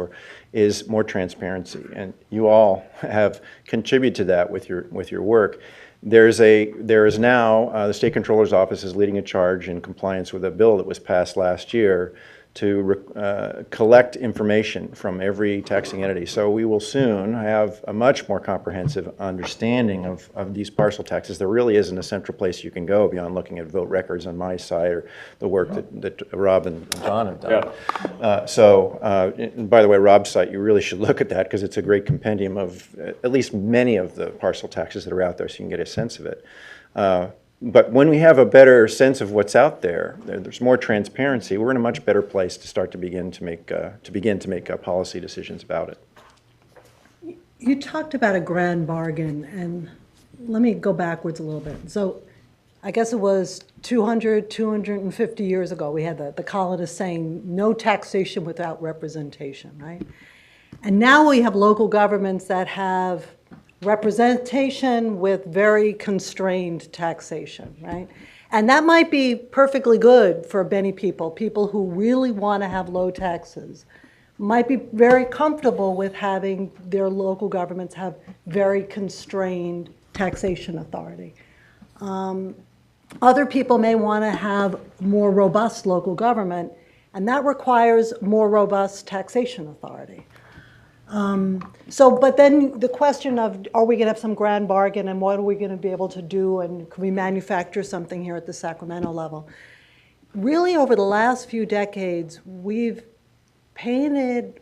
is more transparency. And you all have contributed to that with your work. There is now the State Controller's Office is leading a charge in compliance with a bill that was passed last year to collect information from every taxing entity. So we will soon have a much more comprehensive understanding of these parcel taxes. There really isn't a central place you can go beyond looking at vote records on my side or the work that Rob and John have done. Yeah. And by the way, Rob's site, you really should look at that because it's a great compendium of at least many of the parcel taxes that are out there so you can get a sense of it. But when we have a better sense of what's out there, there's more transparency. We're in a much better place to start to begin to make policy decisions about it. You talked about a grand bargain, and let me go backwards a little bit. So I guess it was 250 years ago, we had the colonists saying no taxation without representation, right? And now we have local governments that have representation with very constrained taxation, right? And that might be perfectly good for many people who really want to have low taxes, might be very comfortable with having their local governments have very constrained taxation authority. Other people may want to have more robust local government, and that requires more robust taxation authority. But then the question of, are we going to have some grand bargain, and what are we going to be able to do, and can we manufacture something here at the Sacramento level? Really, over the last few decades, we've amended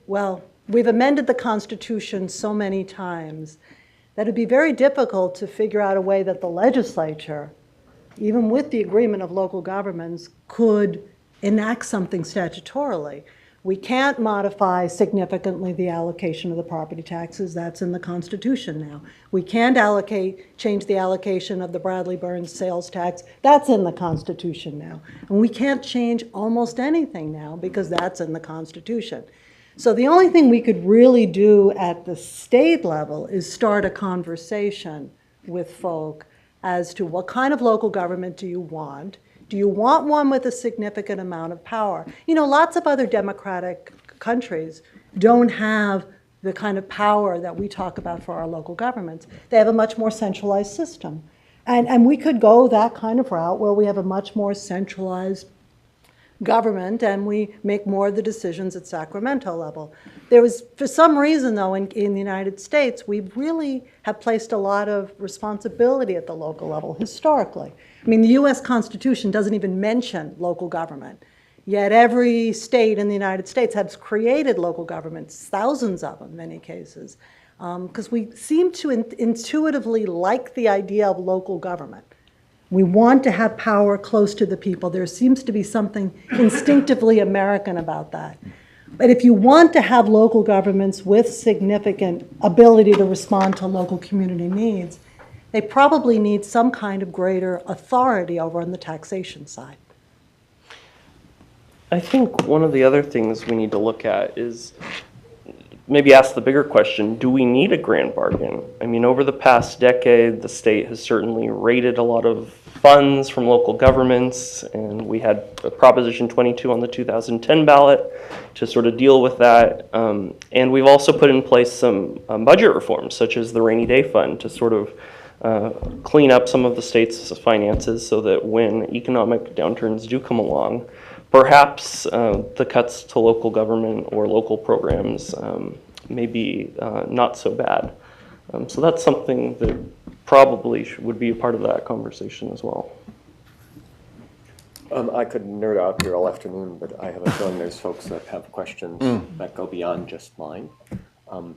the Constitution so many times that it'd be very difficult to figure out a way that the legislature, even with the agreement of local governments, could enact something statutorily. We can't modify significantly the allocation of the property taxes. That's in the Constitution now. We can't change the allocation of the Bradley-Burns sales tax. That's in the Constitution now. And we can't change almost anything now because that's in the Constitution. So the only thing we could really do at the state level is start a conversation with folk as to what kind of local government do you want? Do you want one with a significant amount of power? You know, lots of other democratic countries don't have the kind of power that we talk about for our local governments. They have a much more centralized system. And we could go that kind of route where we have a much more centralized government and we make more of the decisions at Sacramento level. There was, for some reason though, in the United States, we really have placed a lot of responsibility at the local level historically. I mean, the US Constitution doesn't even mention local government, yet every state in the United States has created local governments, thousands of them in many cases, because we seem to intuitively like the idea of local government. We want to have power close to the people. There seems to be something instinctively American about that. But if you want to have local governments with significant ability to respond to local community needs, they probably need some kind of greater authority over on the taxation side. I think one of the other things we need to look at is maybe ask the bigger question, do we need a grand bargain? I mean, over the past decade, the state has certainly raided a lot of funds from local governments, and we had a Proposition 22 on the 2010 ballot to sort of deal with that. And we've also put in place some budget reforms, such as the Rainy Day Fund, to sort of clean up some of the state's finances so that when economic downturns do come along, perhaps the cuts to local government or local programs may be not so bad. So that's something that probably would be a part of that conversation as well. I could nerd out here all afternoon, but I have a feeling there's folks that have questions that go beyond just mine.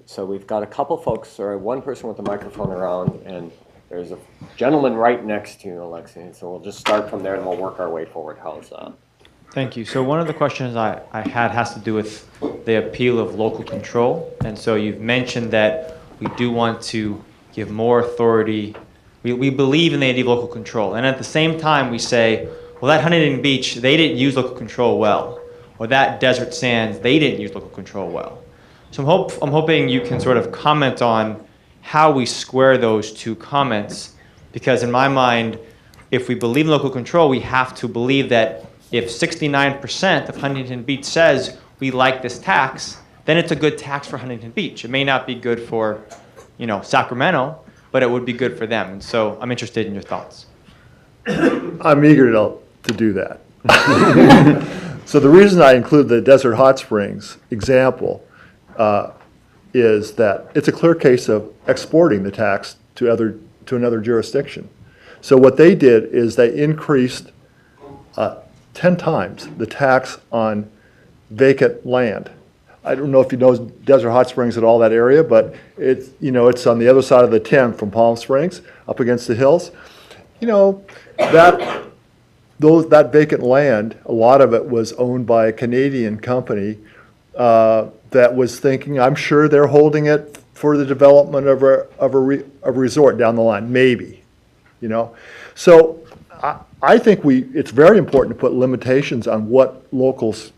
So we've got a couple folks, or one person with the microphone around, and there's a gentleman right next to you, Alexei. So we'll just start from there and we'll work our way forward. How's that? Thank you. So one of the questions I had has to do with the appeal of local control. And so you've mentioned that we do want to give more authority. We believe in the idea of local control. And at the same time, we say, well, that Huntington Beach, they didn't use local control well. Or that Desert Sands, they didn't use local control well. So I'm hoping you can sort of comment on how we square those two comments. Because in my mind, if we believe in local control, we have to believe that if 69% of Huntington Beach says we like this tax, then it's a good tax for Huntington Beach. It may not be good for, Sacramento, but it would be good for them. And so I'm interested in your thoughts. I'm eager to do that. So the reason I include the Desert Hot Springs example is that it's a clear case of exporting the tax to another jurisdiction. So what they did is they increased 10 times the tax on vacant land. I don't know if you know Desert Hot Springs at all, that area, but it's on the other side of the 10 from Palm Springs, up against the hills. That vacant land, a lot of it was owned by a Canadian company that was thinking, I'm sure they're holding it for the development of a resort down the line, maybe, So I think it's very important to put limitations on what locals,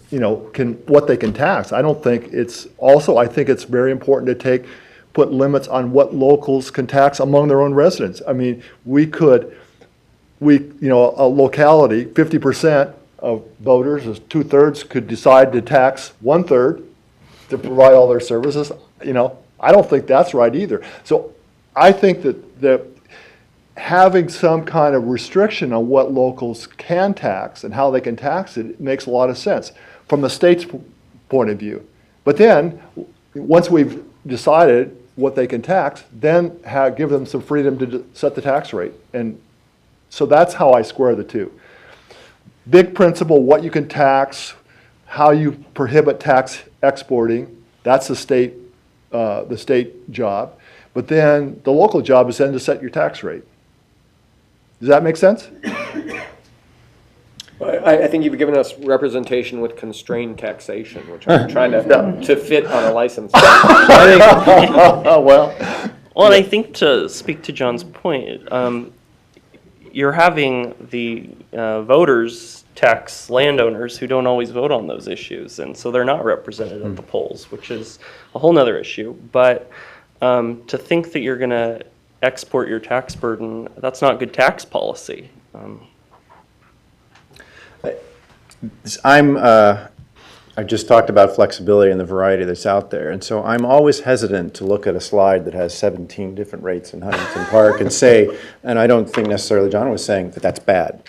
what they can tax. I think it's very important to put limits on what locals can tax among their own residents. I mean, a locality, 50% of voters, 2/3 could decide to tax 1/3 to provide all their services. I don't think that's right either. So I think that having some kind of restriction on what locals can tax and how they can tax it makes a lot of sense from the state's point of view. But then once we've decided what they can tax, then give them some freedom to set the tax rate. And so that's how I square the two. Big principle, what you can tax, how you prohibit tax exporting, that's the state job. But then the local job is then to set your tax rate. Does that make sense? I think you've given us representation with constrained taxation, which I'm trying to fit on a license. Well, Well, and I think to speak to John's point, you're having the voters tax landowners who don't always vote on those issues, and so they're not represented at the polls, which is a whole nother issue. But to think that you're going to export your tax burden, that's not good tax policy. I just talked about flexibility and the variety that's out there, and so I'm always hesitant to look at a slide that has 17 different rates in Huntington Park and say, and I don't think necessarily John was saying that that's bad.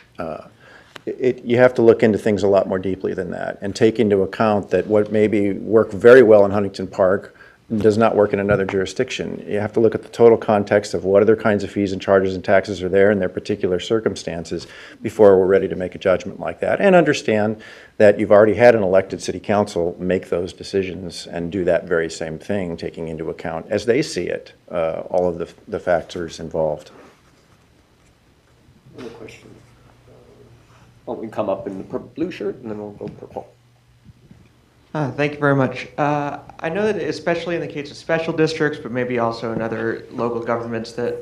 You have to look into things a lot more deeply than that and take into account that what maybe worked very well in Huntington Park does not work in another jurisdiction. You have to look at the total context of what other kinds of fees and charges and taxes are there in their particular circumstances before we're ready to make a judgment like that, and understand that you've already had an elected city council make those decisions and do that very same thing, taking into account, as they see it, all of the factors involved. Another question. Why don't we come up in the blue shirt and then we'll go purple. Thank you very much. I know that especially in the case of special districts, but maybe also in other local governments, that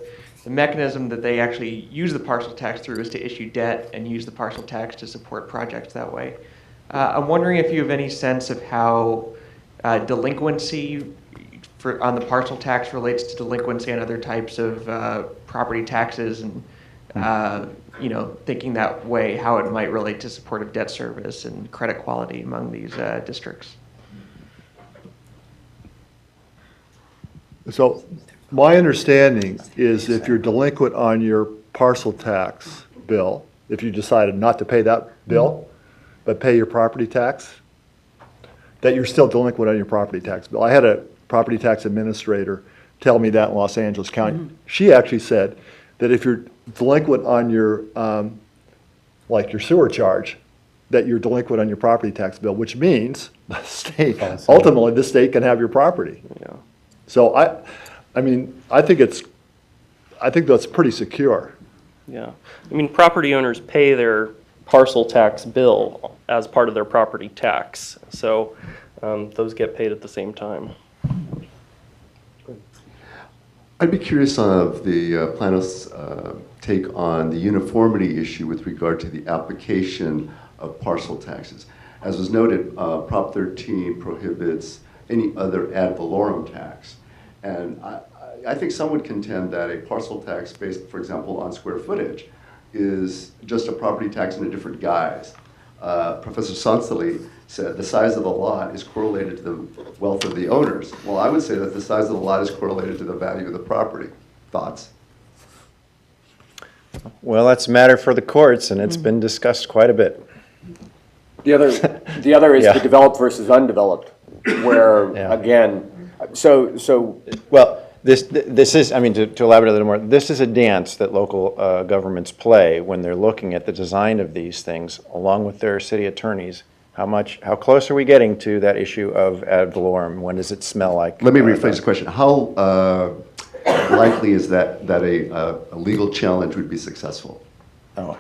the mechanism that they actually use the parcel tax through is to issue debt and use the parcel tax to support projects that way. I'm wondering if you have any sense of how delinquency on the parcel tax relates to delinquency on other types of property taxes, and thinking that way, how it might relate to supportive debt service and credit quality among these districts. so my understanding is if you're delinquent on your parcel tax bill, if you decided not to pay that bill, but pay your property tax, that you're still delinquent on your property tax bill. I had a property tax administrator tell me that in Los Angeles County. She actually said that if you're delinquent on your, like your sewer charge, that you're delinquent on your property tax bill, which means the state, ultimately the state can have your property. Yeah. So I think that's pretty secure. Yeah. I mean, property owners pay their parcel tax bill as part of their property tax. So those get paid at the same time. I'd be curious of the panelists' take on the uniformity issue with regard to the application of parcel taxes. As was noted, Prop 13 prohibits any other ad valorem tax. And I think some would contend that a parcel tax based, for example, on square footage is just a property tax in a different guise. Professor Sonstelie said the size of the lot is correlated to the wealth of the owners. Well, I would say that the size of the lot is correlated to the value of the property. Thoughts? Well, that's a matter for the courts, and it's been discussed quite a bit. The other is Yeah. the developed versus undeveloped, where Yeah. again, so Well, this is, I mean, to elaborate a little more, this is a dance that local governments play when they're looking at the design of these things, along with their city attorneys. How close are we getting to that issue of ad valorem? When does it smell like? Let me rephrase the question. How likely is that a legal challenge would be successful? Oh.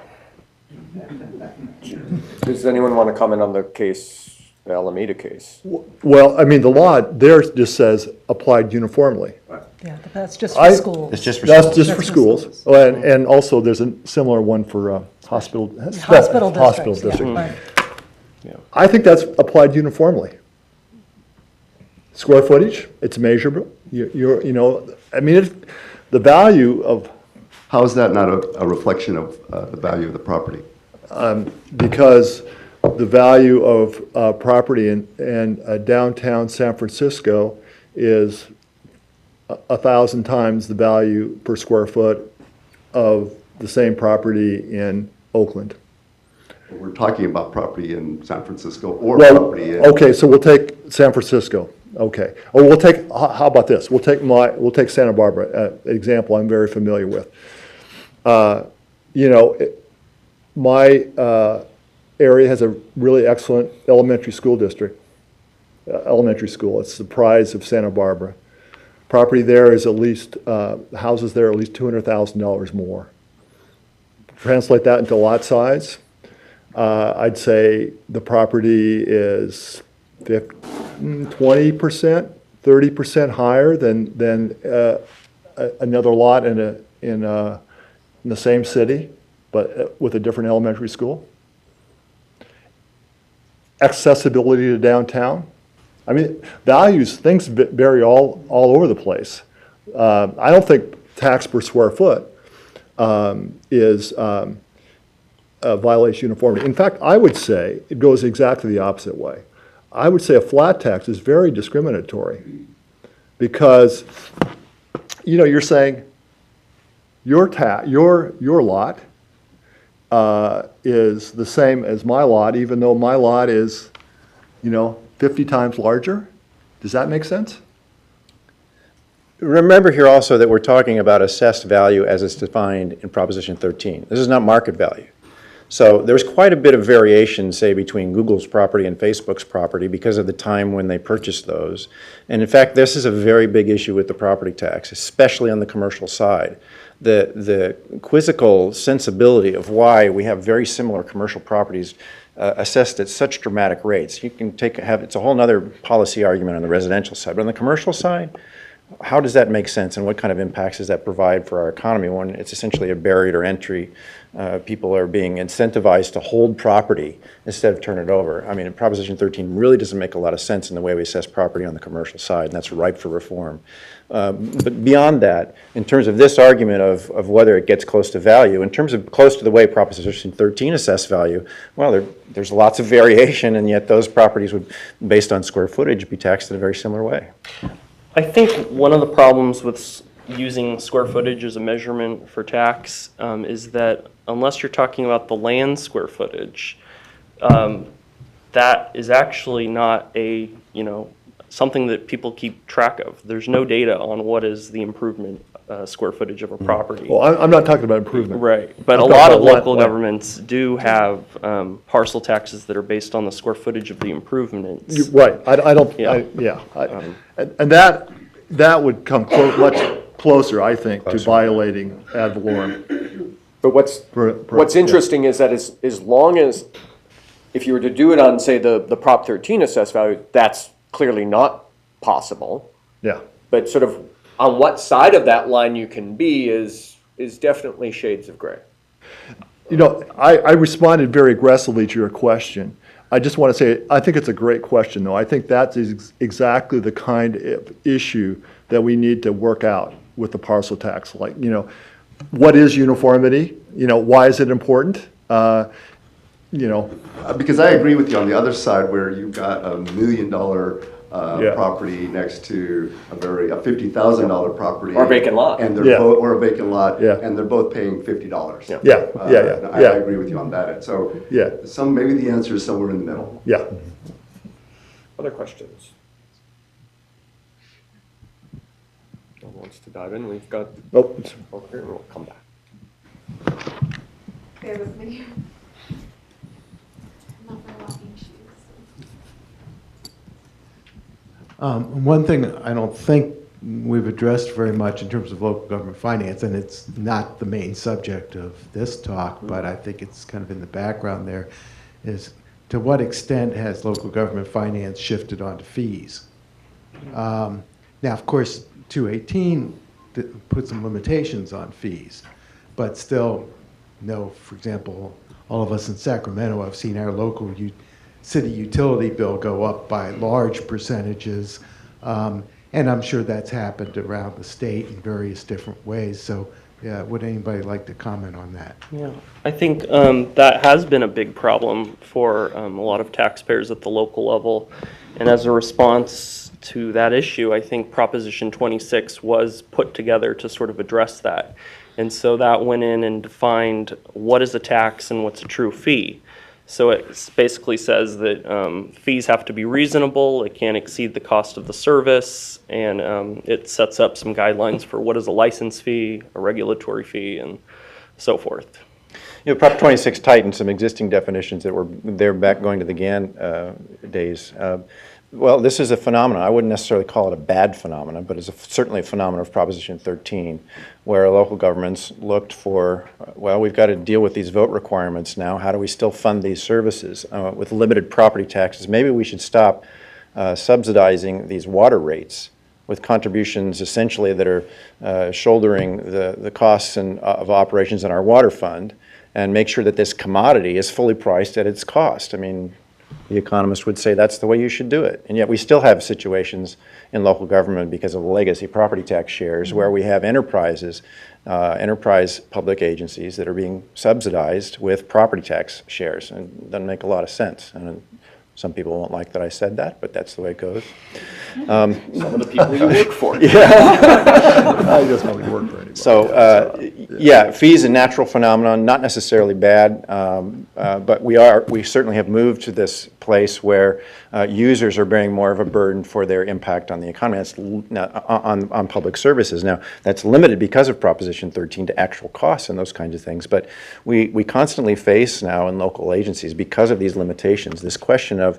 does anyone want to comment on the case, the Alameda case? Well, I mean, the law there just says applied uniformly. Yeah, but that's just for schools. It's just for That's schools. just for That's for schools. schools. Oh, and also there's a similar one for hospital. Hospital Hospital districts, district. yeah, right. I think that's applied uniformly. Square footage, it's measurable. The value of, How is that not a reflection of the value of the property? because the value of property in downtown San Francisco is 1,000 times the value per square foot of the same property in Oakland. We're talking about property in San Francisco or Well, property in... okay, so we'll take San Francisco. Okay. Oh, we'll take, how about this? We'll take Santa Barbara, example I'm very familiar with. My area has a really excellent elementary school district, elementary school. It's the prize of Santa Barbara. Property there is at least, houses there at least $200,000 more. Translate that into lot size, I'd say the property is 20%, 30% higher than another lot in the same city, but with a different elementary school. Accessibility to downtown. I mean, values, things vary all over the place. I don't think tax per square foot violates uniformity. In fact, I would say it goes exactly the opposite way. I would say a flat tax is very discriminatory because, you're saying your lot is the same as my lot, even though my lot is, 50 times larger. Does that make sense? Remember here also that we're talking about assessed value as it's defined in Proposition 13. This is not market value. So there's quite a bit of variation, say, between Google's property and Facebook's property because of the time when they purchased those. And in fact, this is a very big issue with the property tax, especially on the commercial side. The quizzical sensibility of why we have very similar commercial properties assessed at such dramatic rates. You can it's a whole other policy argument on the residential side. But on the commercial side, how does that make sense and what kind of impacts does that provide for our economy when it's essentially a barrier to entry? People are being incentivized to hold property instead of turn it over. I mean, Proposition 13 really doesn't make a lot of sense in the way we assess property on the commercial side, and that's ripe for reform. But beyond that, in terms of this argument of whether it gets close to value, in terms of close to the way Proposition 13 assess value, well, there's lots of variation, and yet those properties would, based on square footage, be taxed in a very similar way. I think one of the problems with using square footage as a measurement for tax is that unless you're talking about the land square footage, that is actually not something that people keep track of. There's no data on what is the improvement square footage of a property. Well, I'm not talking about improvement. Right, but a lot of local governments do have parcel taxes that are based on the square footage of the improvements. Right, I don't, Yeah. and that would come much closer, I think, to violating ad valorem. But what's interesting is that as long as, if you were to do it on, say, the Prop 13 assessed value, that's clearly not possible. Yeah. But sort of on what side of that line you can be is definitely shades of gray. I responded very aggressively to your question. I just want to say, I think it's a great question, though. I think that is exactly the kind of issue that we need to work out with the parcel tax. Like, what is uniformity? Why is it important? Because I agree with you on the other side where you've got $1 million property next to a $50,000 property. Or a vacant lot. And they're or a vacant lot. Yeah. And they're both paying $50. I agree with you on that. So maybe the answer is somewhere in the middle. Yeah. Other questions? No one wants to dive in. We've got. Nope. Okay, we'll come back. Bear with me. Not my walking shoes. One thing I don't think we've addressed very much in terms of local government finance, and it's not the main subject of this talk, but I think it's kind of in the background there, is to what extent has local government finance shifted onto fees? Now, of course, 218 put some limitations on fees, but still, for example, all of us in Sacramento have seen our local city utility bill go up by large percentages, and I'm sure that's happened around the state in various different ways. So, would anybody like to comment on that? Yeah, I think that has been a big problem for a lot of taxpayers at the local level, and as a response to that issue, I think Proposition 26 was put together to sort of address that. And so that went in and defined what is a tax and what's a true fee. So it basically says that fees have to be reasonable, it can't exceed the cost of the service, and it sets up some guidelines for what is a license fee, a regulatory fee, and so forth. You know, Prop 26 tightened some existing definitions that were there back going to the GAN days. Well, this is a phenomenon. I wouldn't necessarily call it a bad phenomenon, but it's certainly a phenomenon of Proposition 13, where local governments looked for, well, we've got to deal with these vote requirements now. How do we still fund these services? With limited property taxes, maybe we should stop subsidizing these water rates with contributions essentially that are shouldering the costs of operations in our water fund, and make sure that this commodity is fully priced at its cost. I mean, the economist would say that's the way you should do it. And yet we still have situations in local government because of legacy property tax shares where we have enterprises, enterprise public agencies that are being subsidized with property tax shares. And it doesn't make a lot of sense. And some people won't like that I said that, but that's the way it goes. Some of the people you work for. I just want to work for anybody. So, yeah, fees a natural phenomenon, not necessarily bad, but we certainly have moved to this place where users are bearing more of a burden for their impact on the economy. That's on public services. Now, that's limited because of Proposition 13 to actual costs and those kinds of things, but we constantly face now in local agencies, because of these limitations, this question of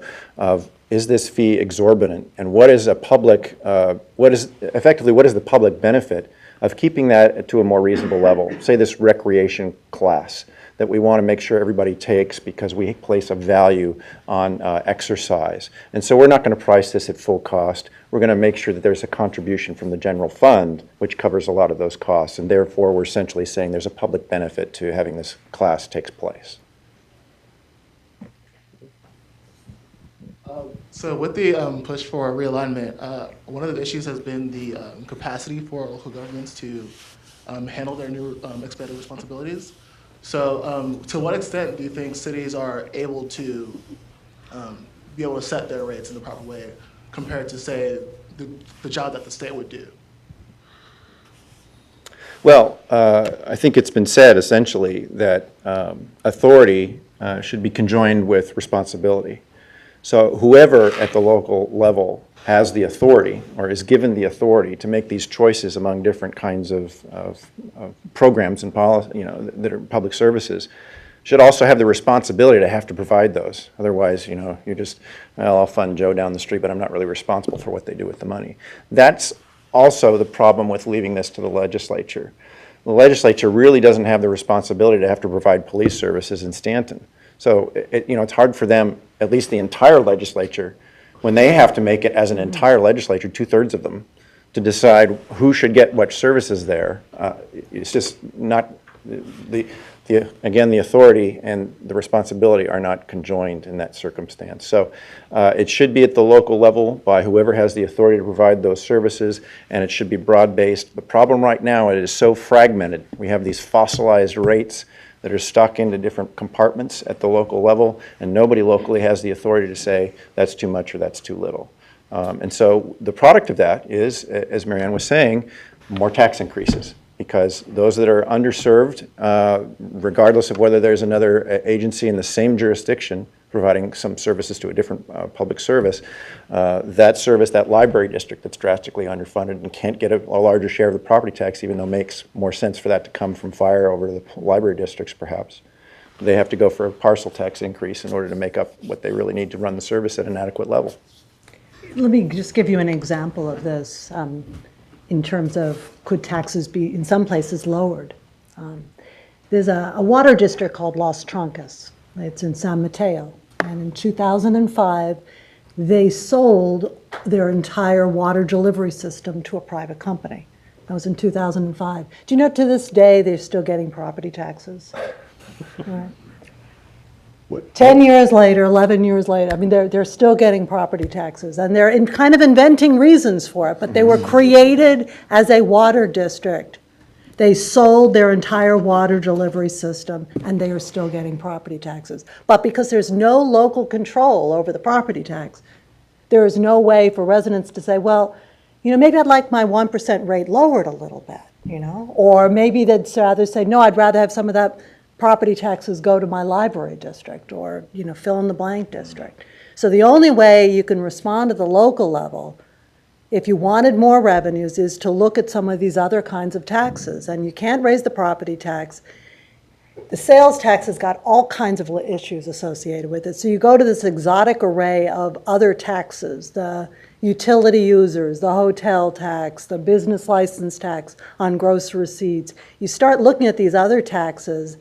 is this fee exorbitant, and what is effectively what is the public benefit of keeping that to a more reasonable level? Say this recreation class that we want to make sure everybody takes because we place a value on exercise. And so we're not going to price this at full cost. We're going to make sure that there's a contribution from the general fund which covers a lot of those costs, and therefore we're essentially saying there's a public benefit to having this class take place. So with the push for realignment, one of the issues has been the capacity for local governments to handle their new expanded responsibilities. So to what extent do you think cities are able to be able to set their rates in the proper way compared to, say, the job that the state would do? Well, I think it's been said essentially that authority should be conjoined with responsibility. So whoever at the local level has the authority or is given the authority to make these choices among different kinds of programs and policy, that are public services, should also have the responsibility to have to provide those. Otherwise, you're just, well, I'll fund Joe down the street, but I'm not really responsible for what they do with the money. That's also the problem with leaving this to the legislature. The legislature really doesn't have the responsibility to have to provide police services in Stanton. So it's hard for them, at least the entire legislature, when they have to make it as an entire legislature, 2/3 of them, to decide who should get what services there. It's just not, again, the authority and the responsibility are not conjoined in that circumstance. So it should be at the local level by whoever has the authority to provide those services, and it should be broad-based. The problem right now, it is so fragmented. We have these fossilized rates that are stuck into different compartments at the local level, and nobody locally has the authority to say that's too much or that's too little. And so the product of that is, as Marianne was saying, more tax increases, because those that are underserved, regardless of whether there's another agency in the same jurisdiction providing some services to a different public service, that service, that library district that's drastically underfunded and can't get a larger share of the property tax, even though it makes more sense for that to come from fire over to the library districts perhaps. They have to go for a parcel tax increase in order to make up what they really need to run the service at an adequate level. Let me just give you an example of this in terms of could taxes be in some places lowered. There's a water district called Los Troncos. It's in San Mateo. And in 2005, they sold their entire water delivery system to a private company. That was in 2005. Do you know to this day they're still getting property taxes? Right. 10 years later, 11 years later, I mean, they're still getting property taxes, and they're kind of inventing reasons for it, but they were created as a water district. They sold their entire water delivery system, and they are still getting property taxes. But because there's no local control over the property tax, there is no way for residents to say, well, maybe I'd like my 1% rate lowered a little bit, or maybe they'd rather say, no, I'd rather have some of that property taxes go to my library district or, fill in the blank district. So the only way you can respond to the local level, if you wanted more revenues, is to look at some of these other kinds of taxes. And you can't raise the property tax. The sales tax has got all kinds of issues associated with it. So you go to this exotic array of other taxes, the utility users, the hotel tax, the business license tax on gross receipts. You start looking at these other taxes,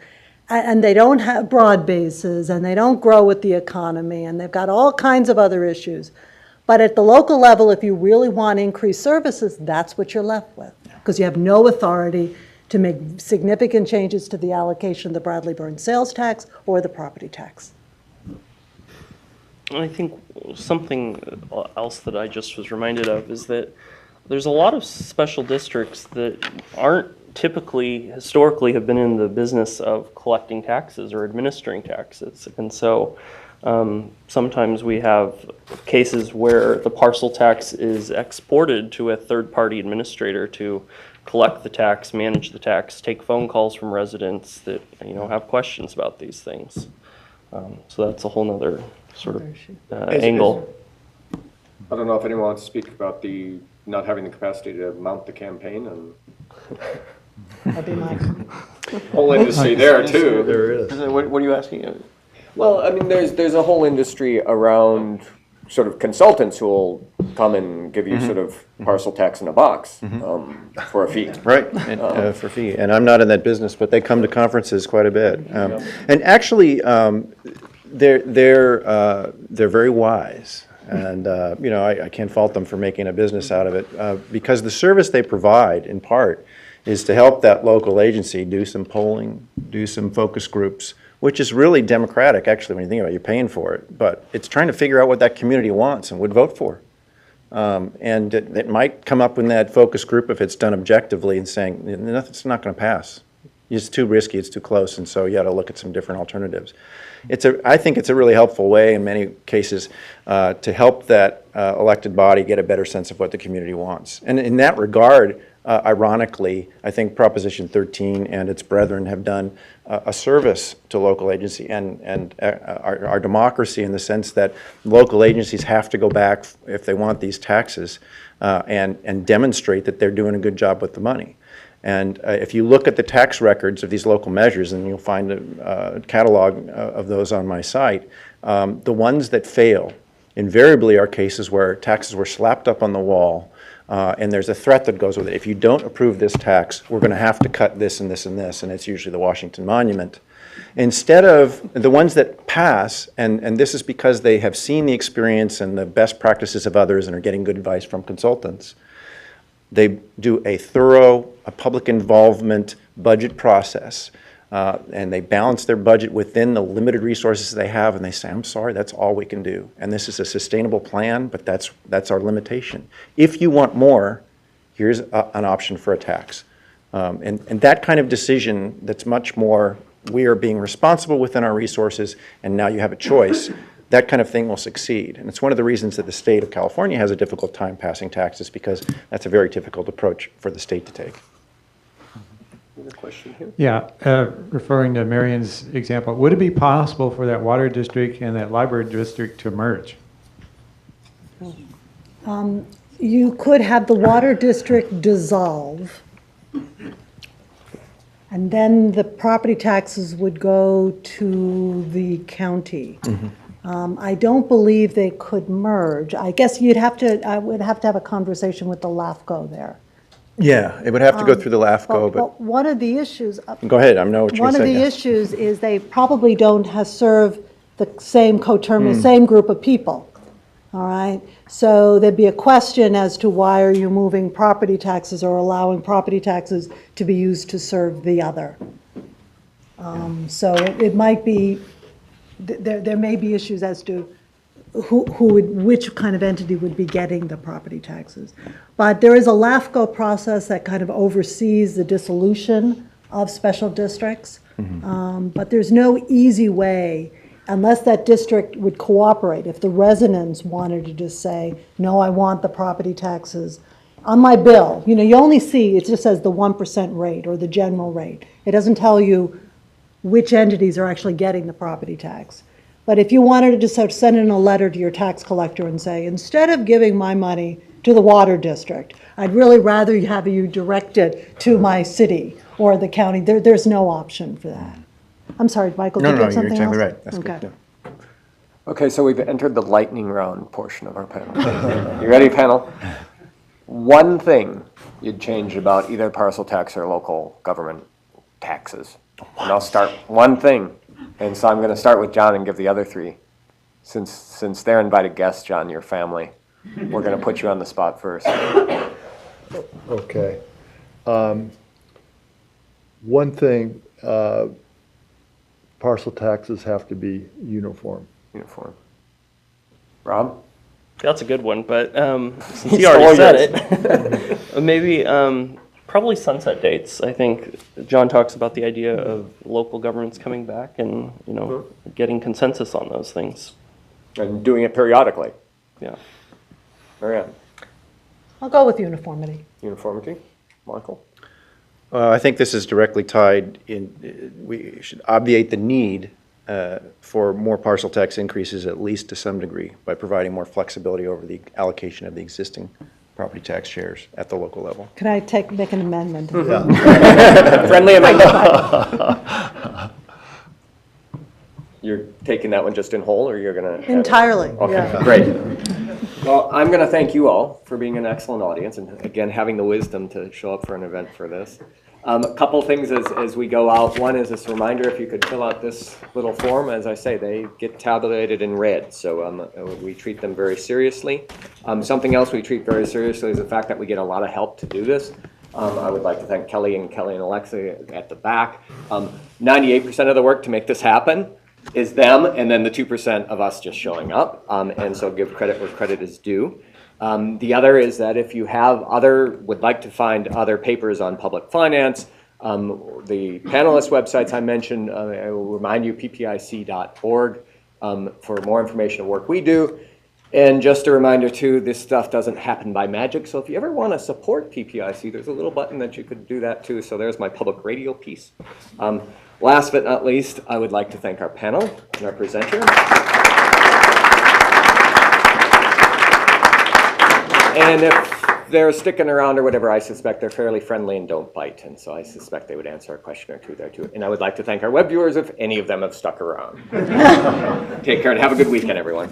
and they don't have broad bases, and they don't grow with the economy, and they've got all kinds of other issues. But at the local level, if you really want increased services, that's what you're left with, because you have no authority to make significant changes to the allocation of the Bradley Burns sales tax or the property tax. I think something else that I just was reminded of is that there's a lot of special districts that aren't historically have been in the business of collecting taxes or administering taxes. And so sometimes we have cases where the parcel tax is exported to a third-party administrator to collect the tax, manage the tax, take phone calls from residents that have questions about these things. So that's a whole nother sort of angle. I don't know if anyone wants to speak about the not having the capacity to mount the campaign and That'd be my whole industry there too. There is. What are you asking? Well, I mean, there's a whole industry around sort of consultants who will come and give you sort of parcel tax in a box for a fee. Right, and, for fee. And I'm not in that business, but they come to conferences quite a bit. And actually, they're very wise. And, I can't fault them for making a business out of it because the service they provide, in part, is to help that local agency do some polling, do some focus groups, which is really democratic, actually, when you think about it. You're paying for it. But it's trying to figure out what that community wants and would vote for. And it might come up in that focus group if it's done objectively and saying, it's not going to pass. It's too risky, it's too close, and so you got to look at some different alternatives. I think it's a really helpful way in many cases to help that elected body get a better sense of what the community wants. And in that regard, ironically, I think Proposition 13 and its brethren have done a service to local agency and our democracy, in the sense that local agencies have to go back if they want these taxes and demonstrate that they're doing a good job with the money. And if you look at the tax records of these local measures, and you'll find a catalog of those on my site, the ones that fail invariably are cases where taxes were slapped up on the wall, and there's a threat that goes with it. If you don't approve this tax, we're going to have to cut this and this and this, and it's usually the Washington Monument. Instead of the ones that pass, and this is because they have seen the experience and the best practices of others and are getting good advice from consultants, they do a thorough public involvement budget process, and they balance their budget within the limited resources they have, and they say, I'm sorry, that's all we can do. And this is a sustainable plan, but that's our limitation. If you want more, here's an option for a tax. And that kind of decision that's much more, we are being responsible within our resources, and now you have a choice, that kind of thing will succeed. And it's one of the reasons that the state of California has a difficult time passing taxes, because that's a very difficult approach for the state to take. Another question here? Yeah, referring to Marianne's example, would it be possible for that water district and that library district to merge? You could have the water district dissolve, and then the property taxes would go to the county. I don't believe they could merge. I guess I would have to have a conversation with the LAFCO there. Yeah, it would have to go through the LAFCO, But one of the issues. Go ahead, I know what you're One going of to say. the issues is they probably don't serve the same coterminous, same group of people. All right, so there'd be a question as to why are you moving property taxes or allowing property taxes to be used to serve the other. So it might be, there may be issues as to which kind of entity would be getting the property taxes. But there is a LAFCO process that kind of oversees the dissolution of special districts. But there's no easy way, unless that district would cooperate. If the residents wanted to just say, no, I want the property taxes on my bill, you only see, it just says the 1% rate or the general rate. It doesn't tell you which entities are actually getting the property tax. But if you wanted to just send in a letter to your tax collector and say, instead of giving my money to the water district, I'd really rather have you direct it to my city or the county, there's no option for that. I'm sorry, Michael, did you have something else? No, you're exactly right. That's Okay. good. Yeah. Okay, so we've entered the lightning round portion of our panel. You ready, panel? One thing you'd change about either parcel tax or local government taxes. And I'll start one thing. And so I'm going to start with John and give the other three. Since they're invited guests, John, your family, we're going to put you on the spot first. Okay. One thing, parcel taxes have to be uniform. Uniform. Rob? That's a good one, but since you already said it, maybe probably sunset dates. I think John talks about the idea of local governments coming back and, you know, getting consensus on those things. And doing it periodically. Yeah. Marianne? I'll go with uniformity. Uniformity. Michael? I think this is directly tied in, we should obviate the need for more parcel tax increases, at least to some degree, by providing more flexibility over the allocation of the existing property tax shares at the local level. Can I make an amendment? Friendly amendment. You're taking that one just in whole, or you're going to? Entirely, Okay, yeah. great. Well, I'm going to thank you all for being an excellent audience and, again, having the wisdom to show up for an event for this. A couple things as we go out. One is this reminder, if you could fill out this little form. As I say, they get tabulated in red, so we treat them very seriously. Something else we treat very seriously is the fact that we get a lot of help to do this. I would like to thank Kelly and Alexa at the back. 98% of the work to make this happen is them, and then the 2% of us just showing up, and so give credit where credit is due. The other is that if you would like to find other papers on public finance, the panelist websites I mentioned, I will remind you, ppic.org for more information on work we do. And just a reminder too, this stuff doesn't happen by magic, so if you ever want to support PPIC, there's a little button that you could do that too, so there's my public radio piece. Last but not least, I would like to thank our panel and our presenter. And if they're sticking around or whatever, I suspect they're fairly friendly and don't bite, and so I suspect they would answer a question or two there too. And I would like to thank our web viewers if any of them have stuck around. Take care and have a good weekend, everyone.